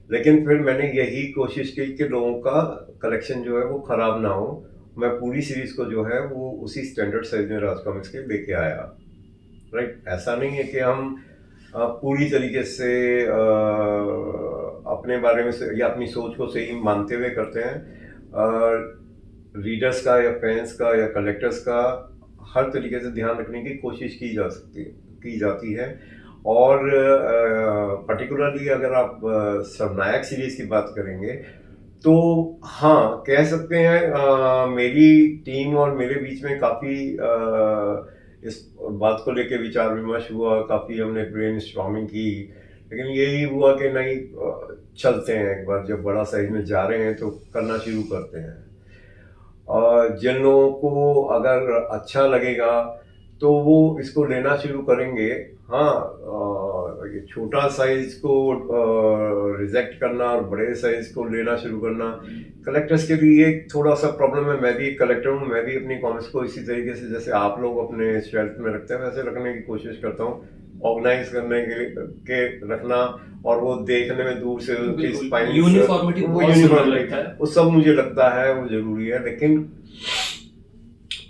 लेकिन फिर मैंने यही कोशिश की कि लोगों का कलेक्शन जो है वो खराब ना हो, मैं पूरी सीरीज को जो है वो उसी स्टैंडर्ड साइज में राज कॉमिक्स के लेके आया, राइट? ऐसा नहीं है कि हम पूरी तरीके से अपने बारे में या अपनी सोच को सही मानते हुए करते हैं। रीडर्स का या फैंस का या कलेक्टर्स का हर तरीके से ध्यान रखने की कोशिश की जाती है। और पर्टिकुलरली अगर आप सर्वनायक सीरीज की बात करेंगे तो हाँ कह सकते हैं मेरी टीम और मेरे बीच में काफ़ी इस बात को लेके विचार विमर्श हुआ, काफ़ी हमने ब्रेनस्टॉर्मिंग की, लेकिन यही हुआ कि नहीं चलते हैं, एक बार जब बड़ा साइज में जा रहे हैं तो करना शुरू करते हैं। जिन लोगों को अगर अच्छा लगेगा तो वो इसको लेना शुरू करेंगे। हाँ ये छोटा साइज को रिजेक्ट करना और बड़े साइज को लेना शुरू करना कलेक्टर्स के लिए एक थोड़ा सा प्रॉब्लम है। मैं भी एक कलेक्टर हूँ, मैं भी अपनी कॉमिक्स को इसी तरीके से जैसे आप लोग अपने शेल्फ में रखते हैं वैसे रखने की कोशिश करता हूँ, ऑर्गेनाइज करने के रखना, और वो देखने में दूर से यूनिफॉर्मिटी वो सब मुझे लगता है वो जरूरी है, लेकिन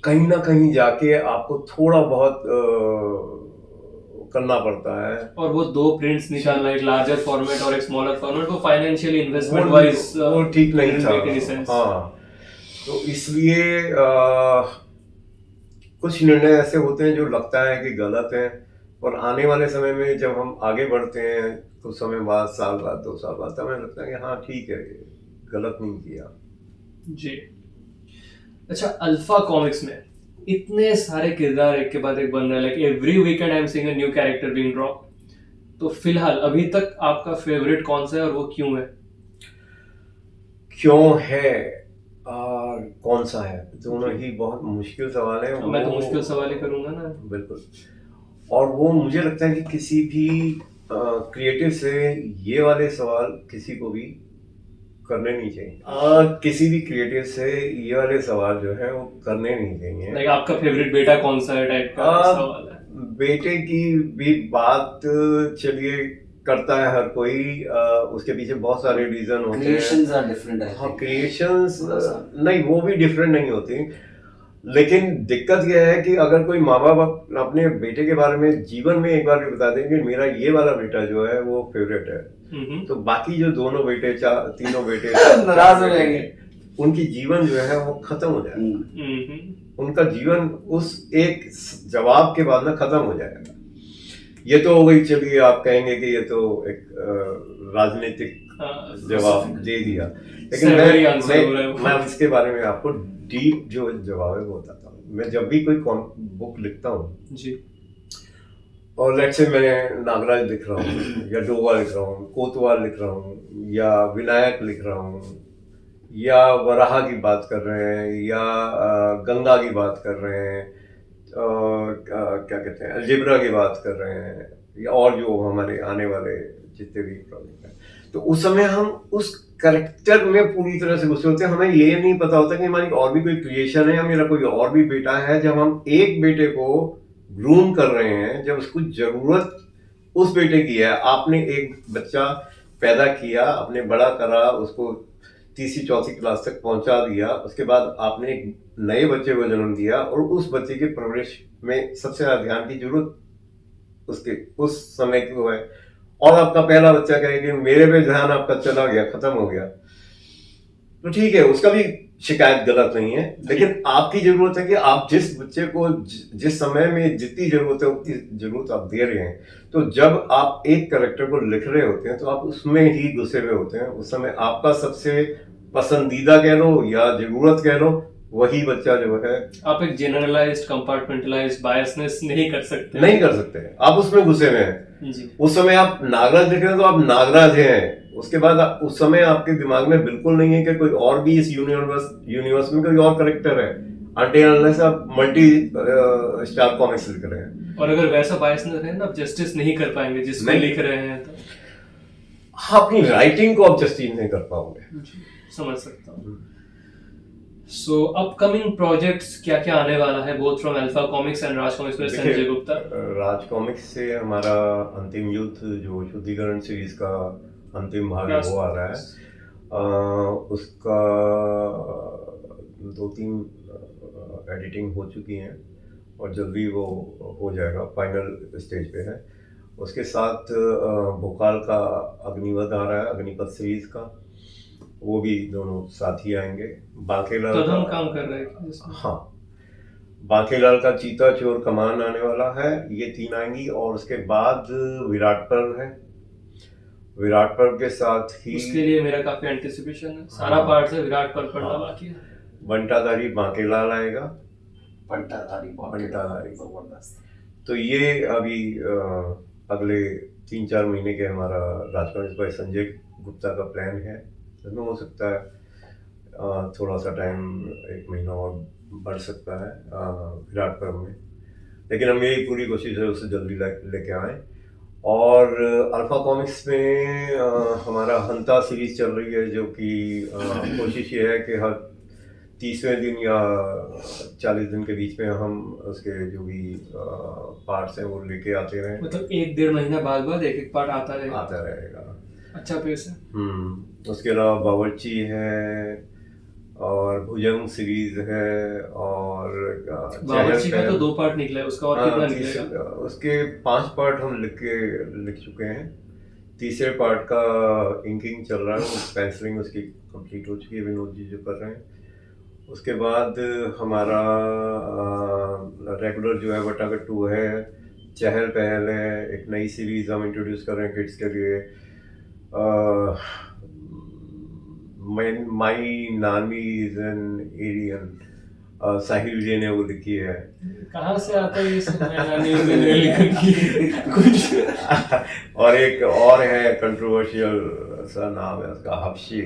कहीं ना कहीं जाके आपको थोड़ा बहुत करना पड़ता है। और वो 2 प्रिंट्स निकालना, एक लार्जर फॉर्मेट और एक स्मॉलर फॉर्मेट, वो फाइनेंशियली इन्वेस्टमेंट वाइज वो ठीक नहीं था। हाँ तो इसलिए कुछ निर्णय ऐसे होते हैं जो लगता है कि गलत है, और आने वाले समय में जब हम आगे बढ़ते हैं कुछ समय बाद, साल बाद 2 साल बाद, हमें लगता है कि हाँ ठीक है ये गलत नहीं किया जी। अच्छा, अल्फा कॉमिक्स में इतने सारे किरदार एक के बाद एक बन रहे हैं, like every weekend I am seeing a new character being drop, तो फिलहाल अभी तक आपका फेवरेट कौन सा है और वो क्यों है? क्यों है कौन सा है, दोनों ही बहुत मुश्किल सवाल है। मैं तो मुश्किल सवाल ही करूंगा ना। बिल्कुल, और वो मुझे लगता है कि किसी भी क्रिएटिव से ये वाले सवाल किसी को भी करने नहीं चाहिए। किसी भी क्रिएटिव से ये वाले सवाल जो है वो करने नहीं चाहिए। लाइक आपका फेवरेट बेटा कौन सा है टाइप का सवाल है। बेटे की भी बात चलिए करता है हर कोई, उसके पीछे बहुत सारे रीजन होते हैं। Creations are different. हाँ क्रिएशंस नहीं, वो भी डिफरेंट नहीं होती, लेकिन दिक्कत यह है कि अगर कोई माँ बाप अपने बेटे के बारे में जीवन में एक बार भी बता दें कि मेरा ये वाला बेटा जो है वो फेवरेट है, तो बाकी जो दोनों बेटे तीनों बेटे नाराज हो जाएंगे, उनकी जीवन जो है वो खत्म हो जाएगा। उनका जीवन उस एक जवाब के बाद में खत्म हो जाएगा। ये तो हो गई, चलिए आप कहेंगे कि ये तो एक राजनीतिक जवाब दे दिया, लेकिन Savory answer हो रहा है वो। मैं इसके बारे में आपको डीप जो जवाब है वो बताता हूँ। मैं जब भी कोई बुक लिखता हूँ, जी और लेट्स से मैं नागराज लिख रहा हूँ या डोवा लिख रहा हूँ, कोतवाल लिख रहा हूँ या विनायक लिख रहा हूँ या वराह की बात कर रहे हैं या गंगा की बात कर रहे हैं, क्या कहते हैं, अलजेब्रा की बात कर रहे हैं, या और जो हमारे आने वाले जितने भी प्रोजेक्ट हैं, तो उस समय हम उस करेक्टर में पूरी तरह से घुसे होते हैं। हमें ये नहीं पता होता कि हमारी और भी कोई क्रिएशन है या मेरा कोई और भी बेटा है। जब हम एक बेटे को ग्रूम कर रहे हैं, जब उसको जरूरत उस बेटे की है, आपने एक बच्चा पैदा किया, आपने बड़ा करा, उसको तीसरी चौथी क्लास तक पहुंचा दिया, उसके बाद आपने एक नए बच्चे को जन्म दिया और उस बच्चे के परवरिश में सबसे ज्यादा ध्यान की जरूरत उसके उस समय की है। और आपका पहला बच्चा कहे कि मेरे पे ध्यान आपका चला गया, खत्म हो गया, तो ठीक है, उसका भी शिकायत गलत नहीं है, लेकिन आपकी जरूरत है कि आप जिस बच्चे को जिस समय में जितनी जरूरत है उतनी जरूरत आप दे रहे हैं। तो जब आप एक कैरेक्टर को लिख रहे होते हैं तो आप उसमें ही घुसे हुए होते हैं। उस समय आपका सबसे पसंदीदा कह लो या जरूरत कह लो, वही बच्चा जो है आप एक जनरलाइज्ड कंपार्टमेंटलाइज्ड बायसनेस नहीं कर सकते। नहीं कर सकते, आप उसमें घुसे हुए हैं। जी उस समय आप नागराज लिख रहे हैं तो आप नागराज हैं। उसके बाद उस समय आपके दिमाग में बिल्कुल नहीं है कि कोई और भी इस यूनिवर्स में कोई और करेक्टर है, until unless आप मल्टी स्टार कॉमिक्स लिख रहे हैं। और अगर वैसा बायसनेस है ना, आप जस्टिस नहीं कर पाएंगे जिसको नहीं। लिख रहे हैं तो। हाँ, अपनी राइटिंग को आप जस्टिस नहीं कर पाओगे। समझ सकता हूँ। सो अपकमिंग प्रोजेक्ट्स क्या क्या आने वाला है, both from alpha comics and Raj comics bye Sanjay Gupta? Raj comics से हमारा अंतिम युद्ध जो शुद्धिकरण सीरीज का अंतिम भाग है वो आ रहा है। उसका 2-3 एडिटिंग हो चुकी हैं और जल्दी वो हो जाएगा, फाइनल स्टेज पे है। उसके साथ भोकाल का अग्निपथ आ रहा है, अग्निपथ सीरीज का, वो भी दोनों साथ ही आएंगे। बांकेलाल तो का हम काम कर रहे हैं जिसमें। हाँ, बांकेलाल का चीता चोर कमान आने वाला है, ये 3 आएंगी। और उसके बाद विराट पर्व है, विराट पर्व के साथ ही उसके लिए मेरा काफी एंटिसिपेशन है। सारा हाँ। पार्ट से विराट पर पढ़ना हाँ। बाकी है। बंटाधारी बांकेलाल आएगा। पंटाधारी पंटाधारी। जबरदस्त। तो ये अभी अगले 3-4 महीने के हमारा राजकमल भाई संजय गुप्ता का प्लान है। इसमें हो सकता है थोड़ा सा टाइम, 1 महीना और बढ़ सकता है विराट पर्व में, लेकिन हम मेरी पूरी कोशिश है उसे जल्दी लेके आए। और अल्फा कॉमिक्स में हमारा हंता सीरीज चल रही है, जो कि कोशिश ये है कि हर 30वें दिन या 40 दिन के बीच में हम उसके जो भी पार्ट्स हैं वो लेके आते रहें। मतलब 1-1.5 महीना बाद बाद एक एक पार्ट आता रहेगा। आता रहेगा। अच्छा पेस है। उसके अलावा बावर्ची है और भुजंग सीरीज है और बावर्ची का तो 2 पार्ट निकला है, उसका और कितना निकलेगा? उसके 5 पार्ट हम लिख चुके हैं। तीसरे पार्ट का इंकिंग चल रहा है, पेंसिलिंग उसकी कंप्लीट हो चुकी है, विनोद जी जो कर रहे हैं। उसके बाद हमारा रेगुलर जो है वटागट्टू है, चहल पहल है, एक नई सीरीज हम इंट्रोड्यूस कर रहे हैं किड्स के लिए, माई नानी इज एन एलियन, साहिल जी ने वो लिखी है। कहाँ से आता है ये सब? मैं नानी मैंने लिखा कि कुछ। और एक और है कंट्रोवर्शियल सा नाम है उसका, हफ्शी।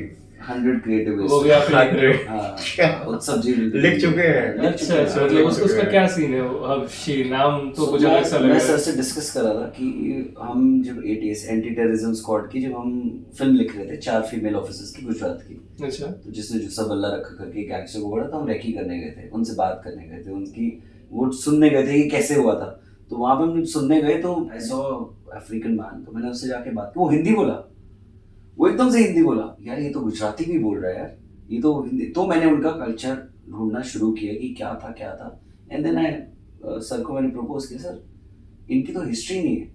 100 क्रिएटिव वो भी आप लिख रहे हो? हाँ, उत्सव जी लिख चुके हैं। अच्छा अच्छा, मतलब उसका क्या सीन है वो? अब शी नाम तो कुछ अलग सा लग मैं रहा सर है। से डिस्कस कर रहा था कि हम जब एटीएस एंटी टेररिज्म स्क्वाड की जब हम फिल्म लिख रहे थे 4 फीमेल ऑफिसर्स की गुजरात की, अच्छा तो जिसने जुस्सा बल्ला रखा करके गैंगस्टर को पड़ा, तो हम रेकी करने गए थे, उनसे बात करने गए थे, उनकी वो सुनने गए थे कि कैसे हुआ था। तो वहाँ पे हम सुनने गए तो आई सॉ अफ्रीकन मैन, तो मैंने उससे जाके बात की, वो हिंदी बोला, वो एकदम से हिंदी बोला, यार ये तो गुजराती भी बोल रहा है यार, ये तो हिंदी। तो मैंने उनका कल्चर ढूंढना शुरू किया कि क्या था। एंड देन आई सर को मैंने प्रपोज किया, सर इनकी तो हिस्ट्री नहीं है,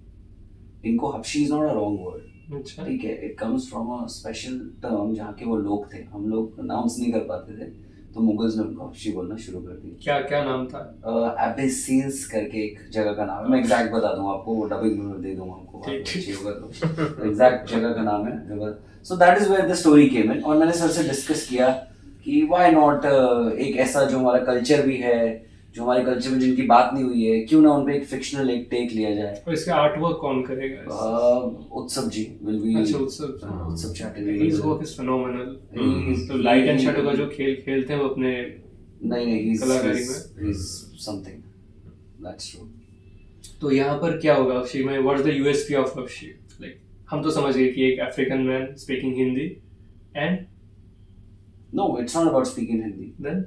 इनको हबशी is not a wrong word, अच्छा ठीक है, it comes from a special term जहाँ के वो लोग थे, हम लोग नाउंस नहीं कर पाते थे, तो मुगल्स ने उनको अफशी बोलना शुरू कर दिया। क्या क्या नाम था? एबेसीन्स करके एक जगह का नाम है, मैं एग्जैक्ट बता दूंगा आपको, वो डबिंग में दे दूंगा आपको, ठीक, ठीक। अच्छी होगा तो एग्जैक्ट जगह का नाम है। So that is where the story came in. और मैंने सर से डिस्कस किया कि व्हाई नॉट एक ऐसा जो हमारा कल्चर भी है, जो हमारे कल्चर में जिनकी बात नहीं हुई है, क्यों ना उन पे एक फिक्शनल एक टेक लिया जाए। और इसका आर्टवर्क कौन करेगा? उत्सव जी विल बी, अच्छा, उत्सव। उत्सव Chatterjee. His work is phenomenal. He's- तो लाइट एंड शैडो का जो खेल खेलते हैं वो अपने नहीं कलाकारी he's something, that's true। तो यहाँ पर क्या होगा अफशी में? What is the USP of अफशी? लाइक हम तो समझ गए कि एक African man speaking Hindi and No, it's not about speaking Hindi। Then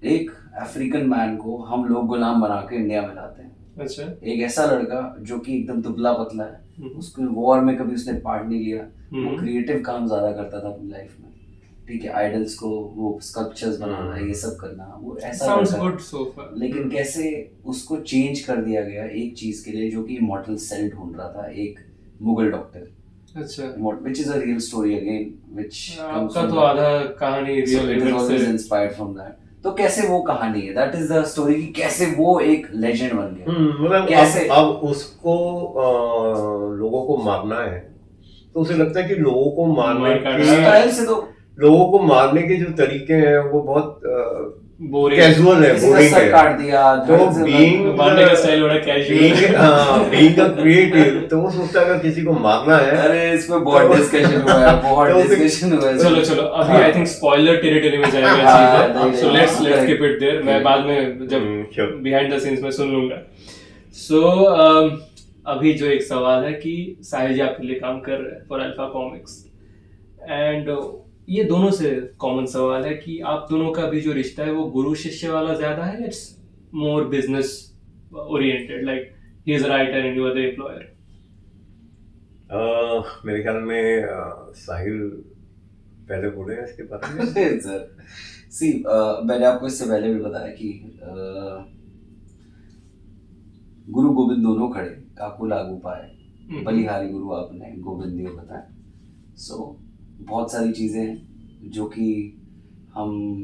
एक अफ्रीकन मैन को हम लोग गुलाम बना के इंडिया में लाते हैं। अच्छा, एक ऐसा लड़का जो कि एकदम दुबला पतला है, हम्म। उसको वॉर में कभी उसने पार्ट नहीं लिया, वो हम्म। क्रिएटिव काम ज्यादा करता था अपनी लाइफ में, ठीक है, आइडल्स को वो स्कल्पचर्स बनाना, ये सब करना, वो ऐसा साउंड्स लड़का है। गुड सो फार। लेकिन कैसे उसको चेंज कर दिया गया एक चीज के लिए, जो कि इमॉर्टल सेल ढूंढ रहा था, एक मुगल डॉक्टर, अच्छा, which is a real story again, which comes आपका from तो that। आधा कहानी So real it is event always से। inspired from that। तो कैसे वो कहानी है, दैट इज द स्टोरी कि कैसे वो एक लेजेंड बन गया। मतलब कैसे? अब उसको लोगों को मारना है, तो उसे लगता है कि लोगों को मारने मार काटना के स्टाइल से तो लोगों को मारने के जो तरीके हैं वो बहुत बोरिंग। कैजुअल है, किसी का बोरिंग सर है। काट दिया, तो धड़ से being मारने का स्टाइल बड़ा कैजुअल। बीइंग अ क्रिएटिव, तो वो सोचता है अगर किसी को मारना है, अरे इसमें बहुत डिस्कशन हुआ है, बहुत तो उसे- डिस्कशन हुआ है। चलो चलो, अभी हाँ। आई थिंक स्पॉइलर टेरिटरी में जाएगा हाँ, चीजें, नहीं, सो नहीं, लेट्स हाँ, कीप इट देयर। मैं बाद में जब sure. बिहाइंड द सीन्स में सुन लूंगा। सो अभी जो एक सवाल है कि साहिल जी आपके लिए काम कर रहे हैं फॉर अल्फा कॉमिक्स, एंड ये दोनों से कॉमन सवाल है कि आप दोनों का भी जो रिश्ता है वो गुरु शिष्य वाला ज्यादा है, it's more business oriented, like he is writer and you are the employer? मेरे ख्याल में साहिल पहले बोले हैं इसके बारे में। सर सी, मैंने आपको इससे पहले भी बताया कि गुरु गोविंद दोनों खड़े, काकू लागू पाए, बलिहारी गुरु आपने गोविंद दियो बताया। सो बहुत सारी चीज़ें हैं जो कि हम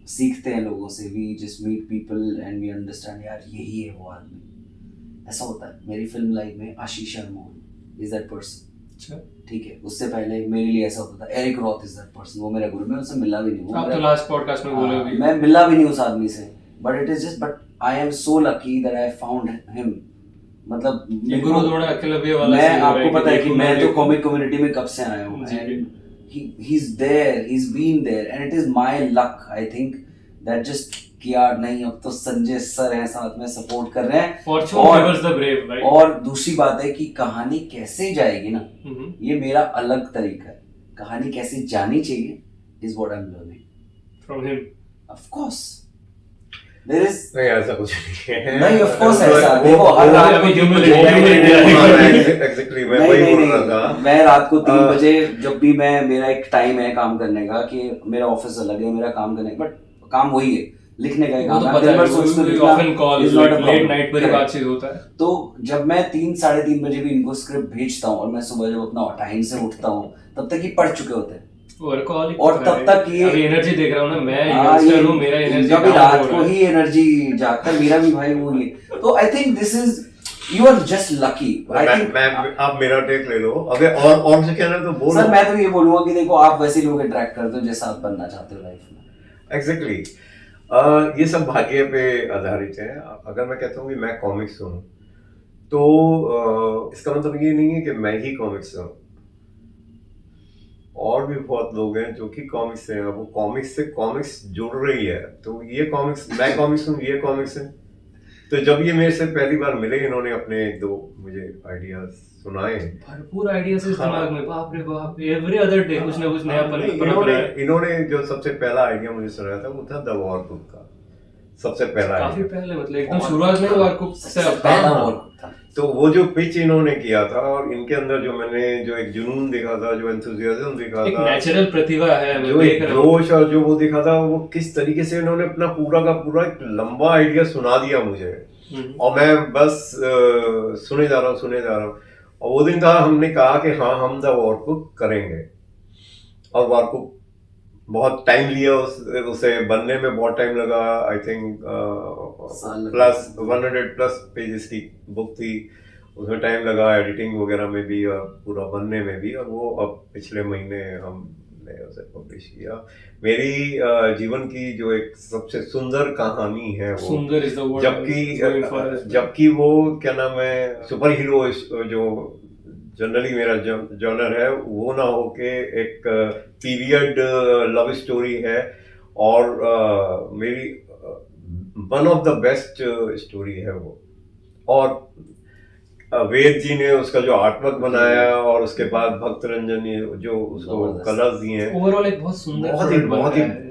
सीखते हैं लोगों से, we just meet people and we understand, यार यही है वो आदमी। ऐसा होता है मेरी फिल्म लाइफ में, Ashish Sharma is that person, अच्छा, ठीक है। उससे पहले मेरे लिए ऐसा होता था, एरिक रॉथ इज दैट पर्सन, वो मेरा गुरु, मैं उससे मिला भी नहीं हूँ, आप तो लास्ट पॉडकास्ट में बोले भी। मैं मिला भी नहीं उस आदमी से, but it is just, but I am so lucky that I found him. मतलब ये गुरु थोड़ा एकलव्य वाला मैं scene हो रहा है आपको पता है कि मैं तो देखो- कॉमिक कम्युनिटी में कब से आया हूँ, जी। And he's there, he's been there, and it is my luck, I think, that just कि यार नहीं, अब तो संजय सर हैं साथ में, सपोर्ट कर रहे हैं। Fortune और- favors the brave, right? और दूसरी बात है कि कहानी कैसे जाएगी ना, हम्म। ये मेरा अलग तरीका है, कहानी कैसे जानी चाहिए is what I am learning. From him. Of course there is नहीं, ऐसा कुछ नहीं है। नहीं, of course ऐसा, वो- देखो हर वो- रात को अभी 3 humility- बजे humility- एग्जैक्टली मैं वही बोल रहा था। मैं रात को 3 हाँ। बजे जब भी मैं, मेरा एक टाइम है काम करने का, कि मेरा ऑफिस अलग है, मेरा काम करने, बट काम वही है, लिखने का ही वो काम तो है। पता दिन है, भर सोचते we लिखना often call is not a like late problem. night पर ही Correct. बातचीत होता है। तो जब मैं 3 साढ़े 3 बजे भी इनको स्क्रिप्ट भेजता हूँ और मैं सुबह जब अपना टाइम से उठता हूँ, तब तक ये पढ़ चुके होते हैं। Workaholic और तो तब है। तक ये- अभी एनर्जी देख रहा हूँ ना मैं, हाँ, यंगस्टर हूँ, मेरा एनर्जी इनका भी रात को ही एनर्जी जाता है, मेरा भी भाई वो ही। तो I think this is, you are just lucky. I think मैं आप मेरा टेक ले लो, अगर और से कहना है तो बोलो। सर मैं तो ये बोलूंगा कि देखो, आप वैसे लोग अट्रैक्ट करते हो जैसा आप बनना चाहते हो लाइफ में। एग्जैक्टली ये सब भाग्य पे आधारित है। अगर मैं कहता हूँ कि मैं कॉमिक्स हूँ, तो इसका मतलब ये नहीं है कि मैं ही कॉमिक्स हूँ, और भी बहुत लोग हैं जो कि कॉमिक्स से हैं। अब वो कॉमिक्स से कॉमिक्स जुड़ रही है, तो ये कॉमिक्स, मैं कॉमिक्स हूँ, ये कॉमिक्स है। तो जब ये मेरे से पहली बार मिले, इन्होंने अपने 2 मुझे आइडियाज सुनाए, भरपूर आइडियाज इस हाँ। दिमाग में, बाप रे बाप, एवरी अदर डे कुछ ना कुछ नया पनप रहा है। इन्होंने जो सबसे पहला आइडिया मुझे सुनाया था, वो था द वॉर बुक का सबसे पहला काफी idea। पहले, मतलब एकदम शुरुआत में वारकुप से अब पहला हाँ। वॉर था। तो वो जो पिच इन्होंने किया था, और इनके अंदर जो मैंने जो एक जुनून देखा था, जो एंथुसियाज्म देखा एक था, नेचुरल प्रतिभा है, मैं जो एक देख रहा हूँ। जोश और जो वो देखा था, वो किस तरीके से इन्होंने अपना पूरा का पूरा एक लंबा आइडिया सुना दिया मुझे, और मैं बस सुने जा रहा हूँ। और वो दिन था, हमने कहा कि हाँ, हम द वॉर बुक करेंगे, और वॉर बुक बहुत टाइम लिया उसे बनने में, बहुत टाइम लगा। आई थिंक साल लगा। प्लस 100 प्लस पेजेस की बुक थी, उसमें टाइम लगा एडिटिंग वगैरह में भी और पूरा बनने में भी, और वो अब पिछले महीने हमने उसे पब्लिश किया। मेरी जीवन की जो एक सबसे सुंदर कहानी है वो, सुंदर इज द वर्ड जबकि वो क्या नाम है, सुपर हीरो जो जनरली मेरा जॉनर है वो ना होके एक पीरियड लव स्टोरी है, और मेरी one of the best story है वो। और वेद जी ने उसका जो आर्टवर्क बनाया, और उसके बाद भक्त रंजन ने जो उसको जबरदस्त। कलर्स दिए हैं, ओवरऑल एक बहुत सुंदर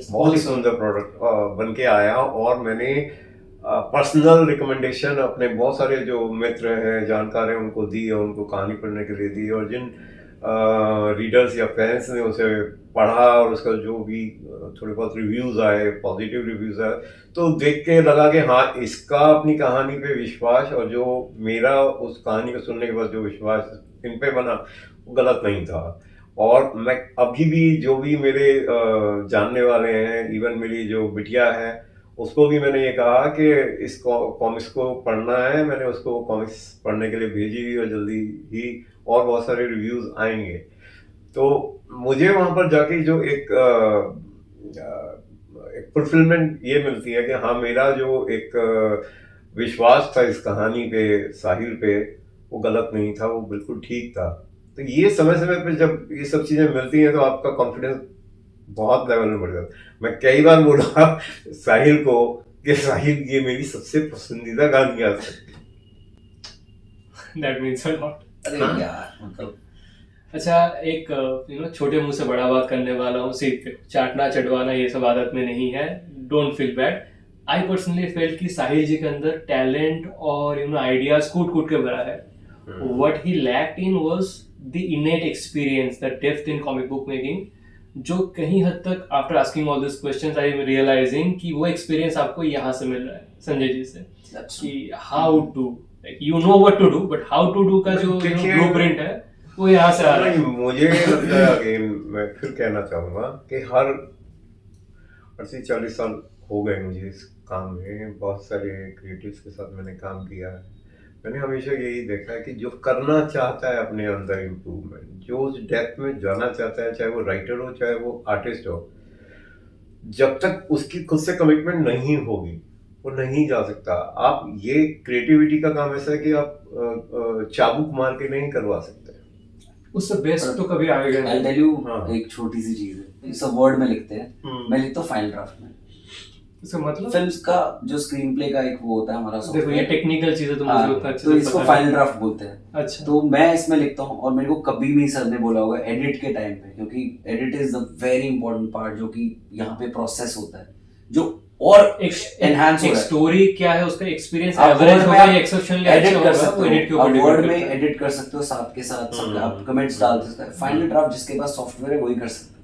बहुत ही सुंदर प्रोडक्ट बन के आया। और मैंने पर्सनल रिकमेंडेशन अपने बहुत सारे जो मित्र हैं, जानकार हैं, उनको दी, और उनको कहानी पढ़ने के लिए दी, और जिन रीडर्स या फैंस ने उसे पढ़ा और उसका जो भी थोड़े बहुत रिव्यूज आए, पॉजिटिव रिव्यूज आए, तो देख के लगा कि हाँ, इसका अपनी कहानी पे विश्वास, और जो मेरा उस कहानी को सुनने के बाद जो विश्वास इन पे बना, वो गलत नहीं था। और मैं अभी भी जो भी मेरे जानने वाले हैं, इवन मेरी जो बिटिया है, उसको भी मैंने ये कहा कि इस कॉमिक्स को पढ़ना है। मैंने उसको कॉमिक्स पढ़ने के लिए भेजी हुई, और जल्दी ही और बहुत सारे रिव्यूज आएंगे। तो मुझे वहां पर जाके जो एक फुलफिलमेंट ये मिलती है कि हाँ, मेरा जो एक विश्वास था इस कहानी पे, साहिल पे, वो गलत नहीं था, वो बिल्कुल ठीक था। तो ये समय समय पे जब ये सब चीजें मिलती हैं तो आपका कॉन्फिडेंस बहुत लेवल में बढ़ जाता है। मैं कई बार बोला साहिल को कि साहिल, ये मेरी सबसे पसंदीदा कहानी आज तक। That means a lot. अरे यार मतलब अच्छा, एक छोटे मुंह से बड़ा बात करने वाला हूँ, सीट पे चाटना चढ़वाना ये सब आदत में नहीं है, don't feel bad. I personally felt कि साहिल जी के अंदर टैलेंट और आइडियाज कूट कूट के भरा है। What he lacked in was the innate experience, the depth in comic book making, जो कहीं हद तक after asking all this questions I am realizing कि वो एक्सपीरियंस आपको यहाँ से मिल रहा है संजय जी से, कि how to, you know what to do, but how to do का जो ब्लूप्रिंट है वो यहाँ से आ रहा है। मुझे लगता है, अगेन मैं फिर कहना चाहूंगा कि हर 40 साल हो गए मुझे इस काम में, बहुत सारे क्रिएटिव्स के साथ मैंने काम किया है। मैंने हमेशा यही देखा है कि जो करना चाहता है अपने अंदर इम्प्रूवमेंट, जो उस डेप्थ में जाना चाहता है, चाहे वो राइटर हो चाहे वो आर्टिस्ट हो, जब तक उसकी खुद से कमिटमेंट नहीं होगी वो नहीं जा सकता। आप ये क्रिएटिविटी का काम ऐसा है कि आप चाबुक मार के नहीं करवा सकते, उससे बेस्ट तो कभी आएगा I'll नहीं। tell you हाँ। एक छोटी सी चीज है, सब वर्ड में लिखते हैं, मैं लिखता हूँ फाइनल ड्राफ्ट में। इसका मतलब फिल्म्स का जो स्क्रीन प्ले का एक वो होता है हमारा देखो, ये टेक्निकल चीजें तो मुझे हाँ, उतना अच्छे तो से इसको पता है। फाइनल ड्राफ्ट बोलते हैं। अच्छा, तो मैं इसमें लिखता हूँ, और मेरे को कभी भी सर ने बोला होगा एडिट के टाइम पे, क्योंकि edit is the very important part जो कि यहाँ पे प्रोसेस होता है, जो और एनहांस हो एक रहा है। स्टोरी क्या है, उसका एक्सपीरियंस आप एवरेज वर्ड में होगा, एक्सेप्शनली एडिट अच्छा कर होगा, सकते वो एडिट के हो, आप ऊपर वर्ड डिपेंड में करता है। एडिट कर सकते हो, साथ के साथ सब आप कमेंट्स डाल सकते हैं। फाइनल ड्राफ्ट जिसके पास सॉफ्टवेयर है वही कर सकते हैं।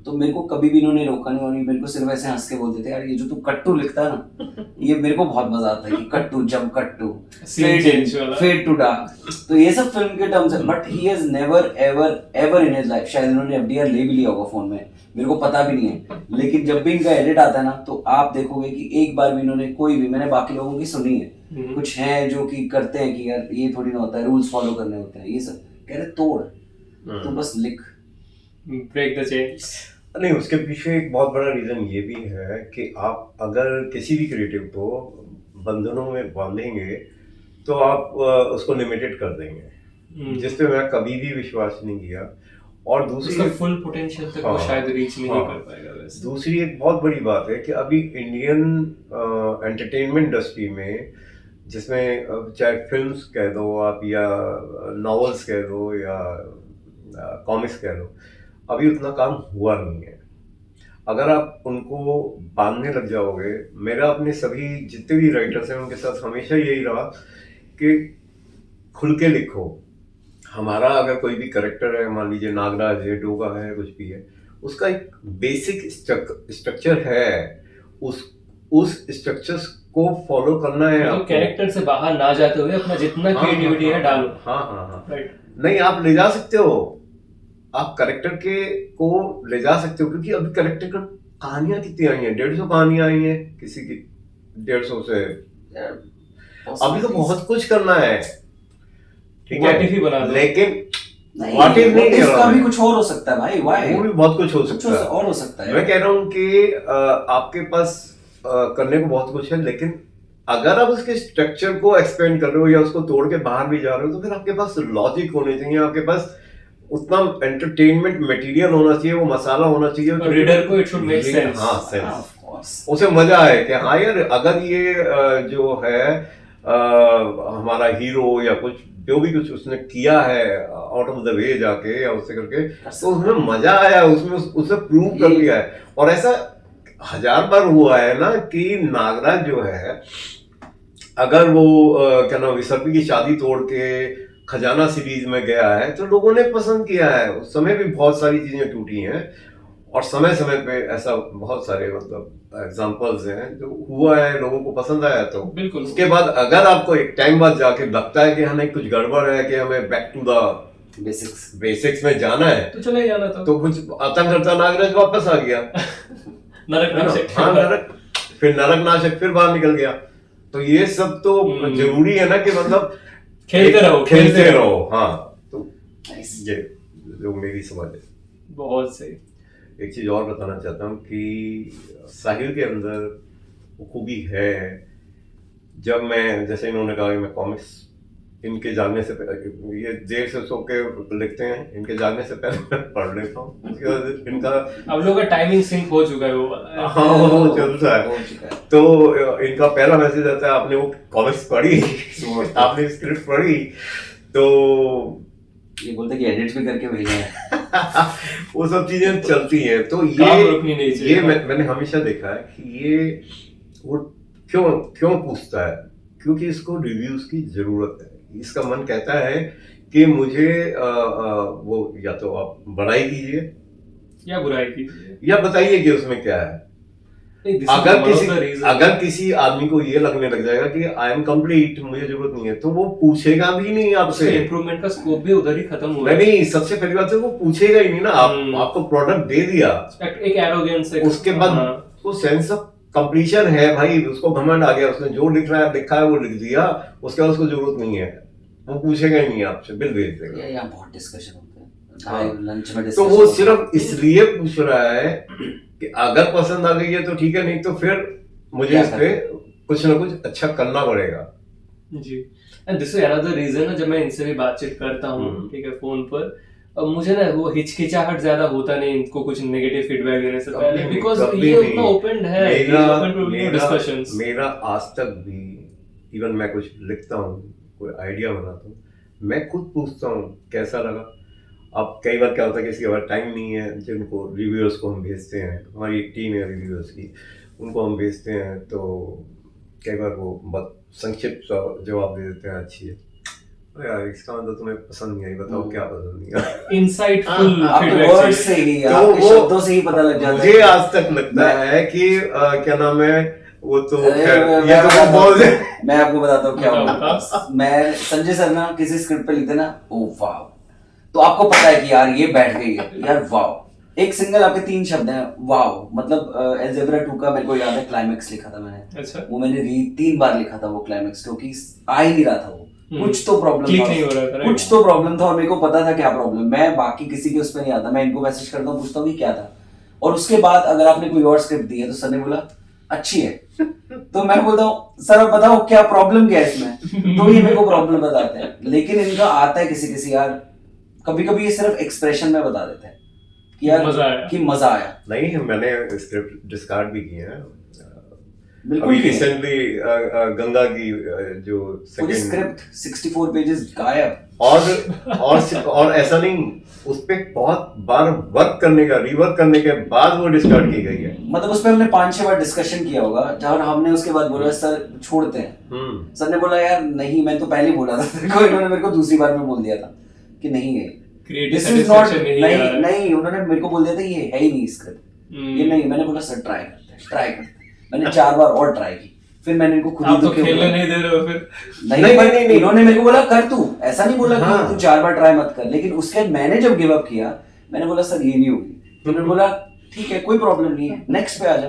तो मेरे को कभी भी इन्होंने रोका नहीं, और मेरे को सिर्फ ऐसे हंस के बोलते थे, यार ये जो तू कट्टू लिखता है ना, ये मेरे को बहुत मजा आता है कि कट्टू जब कट्टू Scene change वाला। फेड टू डार्क, तो ये सब फिल्म के टर्म्स है। But he has never ever ever in his life, शायद इन्होंने एफडीआर ले भी लिया होगा फोन में, मेरे को पता भी नहीं है, लेकिन जब भी इनका एडिट आता है ना, तो आप देखोगे कि एक बार भी इन्होंने कोई भी, मैंने बाकी लोगों की सुनी है, कुछ हैं जो कि करते हैं कि यार ये थोड़ी ना होता है, रूल्स फॉलो करने होते हैं, ये सब कह रहे तोड़, तो बस लिख, ब्रेक द चेन्स। नहीं, उसके पीछे एक बहुत बड़ा रीजन ये भी है कि आप अगर किसी भी क्रिएटिव को बंधनों में बांधेंगे तो आप उसको लिमिटेड कर देंगे, जिस पे मैं कभी भी विश्वास नहीं किया। और दूसरी उसका फुल पोटेंशियल तक वो शायद रीच नहीं कर पाएगा वैसे। दूसरी एक बहुत बड़ी बात है कि अभी इंडियन एंटरटेनमेंट इंडस्ट्री में, जिसमें चाहे फिल्म्स कह दो आप, या नॉवेल्स कह दो, या कॉमिक्स कह दो, अभी उतना काम हुआ नहीं है। अगर आप उनको बांधने लग जाओगे, मेरा अपने सभी जितने भी राइटर्स हैं उनके साथ हमेशा यही रहा कि खुल के लिखो। हमारा अगर कोई भी करेक्टर है, मान लीजिए नागराज है, डोगा है, कुछ भी है, उसका एक बेसिक स्ट्रक्चर है, उस स्ट्रक्चर्स को फॉलो करना है तो आपको। कैरेक्टर से बाहर ना जाते हुए अपना जितना क्रिएटिविटी है डालो। हाँ हाँ हाँ, राइट। नहीं, आप ले जा सकते हो, आप करेक्टर के को ले जा सकते हो, क्योंकि अभी करेक्टर का कहानियां कितनी आई हैं, 150 कहानियां आई हैं किसी की, 150 से अभी तो बहुत कुछ करना है, ठीक What if ही बना है, दो। लेकिन नहीं, What if नहीं कर इसका रहा भी है। कुछ और हो सकता है भाई, वाई वो भी बहुत कुछ हो कुछ सकता है। और हो सकता है। मैं कह रहा हूँ कि आपके पास करने को बहुत कुछ है, लेकिन अगर आप उसके स्ट्रक्चर को एक्सपेंड कर रहे हो या उसको तोड़ के बाहर भी जा रहे हो, तो फिर आपके पास लॉजिक होने चाहिए, आपके पास उतना एंटरटेनमेंट मटेरियल होना चाहिए, वो मसाला होना चाहिए रीडर को इट शुड मेक सेंस। हाँ, हाँ, सेंस, of course। उसे मजा आए कि हाँ यार, अगर ये जो है हमारा हीरो या कुछ जो भी कुछ उसने किया है आउट ऑफ द वे जाके या उससे करके, तो उसमें मजा आया, उसमें उसे प्रूव कर लिया है। और ऐसा 1000 बार हुआ है ना कि नागराज जो है, अगर वो क्या नाम, विसर्पी की शादी तोड़ के खजाना सीरीज में गया है तो लोगों ने पसंद किया है। उस समय भी बहुत सारी चीजें टूटी हैं, और समय समय पे ऐसा बहुत सारे मतलब एग्जांपल्स हैं जो हुआ है, लोगों को पसंद आया। तो बिल्कुल। उसके बाद अगर आपको एक टाइम बाद जाके लगता है कि हमें कुछ गड़बड़ है, कि हमें बैक टू द बेसिक्स में जाना है, तो चले जाना था। तो कुछ आता करता नागराज वापस आ गया। नरक नाशक। हाँ, नरक, फिर नरक नाशक फिर बाहर निकल गया। तो ये सब तो जरूरी है ना कि मतलब खेलते रहो। हाँ, तो ये जो मेरी समझ है। बहुत सही। एक चीज और बताना चाहता हूँ कि साहिल के अंदर वो खूबी है। जब मैं, जैसे इन्होंने कहा कि मैं कॉमिक्स इनके जागने से पहले, ये देर से सो के लिखते हैं, इनके जागने से पहले मैं पढ़ लेता हूँ। उसके बाद इनका अब लोग का टाइमिंग सिंक हो चुका है, वो वाला। हाँ, वो चलता है। तो इनका पहला मैसेज आता है, आपने वो कॉमिक्स पढ़ी, आपने स्क्रिप्ट पढ़ी, तो ये बोलते कि एडिट भी करके भेजना है। वो सब चीजें चलती हैं। तो काम रुकनी नहीं चाहिए। ये मैंने हमेशा देखा है कि ये वो क्यों पूछता है, क्योंकि इसको रिव्यूज की जरूरत है। इसका मन कहता है कि मुझे वो या तो आप बड़ाई कीजिए या बुराई कीजिए, या बताइए कि उसमें क्या है। अगर किसी आदमी को ये लगने लग जाएगा कि आई एम कंप्लीट, मुझे जरूरत नहीं है, तो वो पूछेगा भी नहीं आपसे। इम्प्रूवमेंट का स्कोप भी उधर ही खत्म हुआ। नहीं, सबसे पहली बात है वो पूछेगा ही नहीं ना। आपको प्रोडक्ट दे दिया, एक एरोगेंस है। उसके बाद वो सेंस ऑफ कंप्लीशन है भाई, उसको घमंड आ गया, उसने जो लिखा है वो लिख दिया, उसके बाद उसको जरूरत नहीं है, वो पूछेगा ही नहीं आपसे, बिल भेज देगा। यहाँ बहुत डिस्कशन होते हैं। हाँ। लंच में तो वो सिर्फ इसलिए पूछ रहा है कि अगर पसंद आ गई है तो ठीक है, नहीं तो फिर मुझे इस पे कुछ ना कुछ अच्छा करना पड़ेगा। जी, and this is another reason है, जब मैं इनसे भी बातचीत करता हूँ, ठीक है, फोन पर, मुझे ना वो हिचकिचाहट ज्यादा होता नहीं इनको कुछ नेगेटिव फीडबैक देने से पहले, बिकॉज़ ये उतना ओपन है, ओपन टू डिस्कशंस। मेरा आज तक भी, इवन मैं कुछ लिखता हूँ, कोई आइडिया बनाता हूँ, मैं खुद पूछता हूँ कैसा लगा। अब कई बार क्या होता है कि इसके बाद टाइम नहीं है, जिनको रिव्यूअर्स को हम भेजते हैं, हमारी एक टीम है रिव्यूअर्स की, उनको हम भेजते हैं, तो कई बार वो बहुत संक्षिप्त जवाब दे देते हैं, अच्छी है यार, इसका मतलब तुम्हें पसंद नहीं आई, बताओ क्या पसंद नहीं आया। इनसाइटफुल वर्ड से ही, आपके शब्दों से ही पता लग जाता है। मुझे आज तक लगता है कि क्या नाम है वो, तो मैं आपको बताता हूँ क्या हुआ। मैं संजय सर ना किसी स्क्रिप्ट पे लिखते ना, ओ वाह, तो आपको पता है कि यार ये बैठ गई है यार, वाह। एक सिंगल आपके 3 शब्द हैं, वाह। मतलब अलजेब्रा 2 का मेरे को याद है क्लाइमेक्स लिखा था मैंने। अच्छा। वो मैंने 3 बार लिखा था वो क्लाइमेक्स, क्योंकि आ ही नहीं रहा था वो, कुछ तो प्रॉब्लम था, कुछ तो प्रॉब्लम था, और मेरे को पता था क्या प्रॉब्लम। मैं बाकी किसी के उस पर नहीं आता, मैं इनको मैसेज करता हूँ, पूछता हूँ कि क्या था, और उसके बाद अगर आपने कोई और स्क्रिप्ट दी है तो सर ने बोला अच्छी है, तो मैं बोलता हूँ सर अब बताओ क्या प्रॉब्लम क्या है इसमें, तो ये मेरे को प्रॉब्लम बताते हैं। लेकिन इनका आता है किसी यार, कभी कभी ये सिर्फ एक्सप्रेशन में बता देते हैं कि यार मजा आया। नहीं, मैंने स्क्रिप्ट डिस्कार्ड भी किए हैं। बिल्कुल रिसेंटली गंगा की जो पूरी स्क्रिप्ट 64 पेजेस गायब, और ऐसा नहीं, उस पे बहुत बार रीवर्क करने के बाद वो डिस्कार्ड की गई है। मतलब उस पे हमने 5-6 बार डिस्कशन किया होगा, जहाँ हमने उसके बाद बोला सर छोड़ते हैं। सर ने बोला यार नहीं, मैं तो पहले ही बोला था तेरे को, इन्होंने मेरे को दूसरी बार में बोल दिया था कि नहीं है, दिस इज नॉट, नहीं उन्होंने मेरे को बोल दिया था ये है ही नहीं स्क्रिप्ट, ये नहीं। मैंने बोला सर ट्राई करते हैं। मैंने 4 बार और ट्राई की, फिर मैंने इनको खुद ही तो खेलने नहीं दे रहे हो फिर? नहीं, इन्होंने मेरे को बोला कर तू, ऐसा नहीं बोला कि तू 4 बार ट्राई मत कर, लेकिन उसके बाद मैंने जब गिव अप किया, मैंने बोला सर ये नहीं होगी, तो उन्होंने बोला ठीक है कोई प्रॉब्लम नहीं है, नेक्स्ट पे आ जा,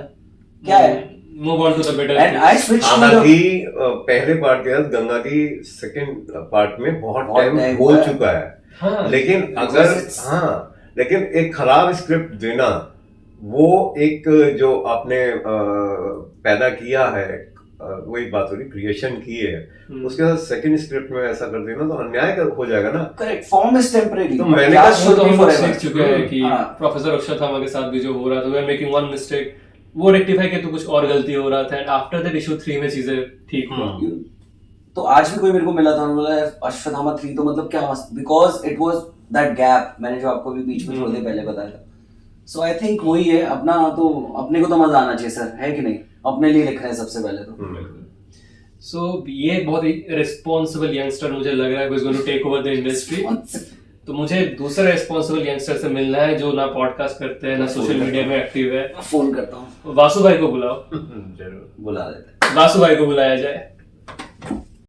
क्या है, move on to the better. And I switch to the हालांकि पहले पार्ट के बाद गंगा की सेकंड पार्ट में बहुत टाइम time हो हुआ है। चुका है, हाँ, लेकिन Because अगर it's- लेकिन एक खराब स्क्रिप्ट देना, वो एक जो आपने पैदा किया है, वही बात हो रही, क्रिएशन की है, उसके साथ सेकंड स्क्रिप्ट में ऐसा कर देना तो अन्याय हो जाएगा ना। करेक्ट, फॉर्म इज टेम्परेरी, तो मैंने क्लास कहा शुड तो बी हम लोग फॉरएवर। सीख चुके हैं कि हाँ। प्रोफेसर अक्षर थामा के साथ भी जो हो रहा था, we are making one mistake, वो रेक्टिफाई के तो कुछ और गलती हो रहा था, एंड आफ्टर दैट इशू 3 में चीजें ठीक हुआ। तो आज भी कोई मेरे को मिला था, उन्होंने बोला अश्वत्थामा 3 तो मतलब क्या मस्त, because it was that gap, मैंने जो आपको भी बीच में थोड़ी देर पहले बताया था। सो आई थिंक वही है, अपना तो अपने को तो मजा आना चाहिए सर, है कि नहीं, अपने लिए लिख रहे हैं सबसे पहले तो। सो ये एक बहुत ही रिस्पॉन्सिबल यंगस्टर मुझे लग रहा है who is going to take over the industry। तो मुझे दूसरे रिस्पॉन्सिबल यंगस्टर से मिलना है जो ना पॉडकास्ट करते हैं ना सोशल मीडिया में एक्टिव है। फोन करता हूँ, वासु भाई को बुलाओ, जरूर बुला देते हैं। वासु भाई को बुलाया जाए।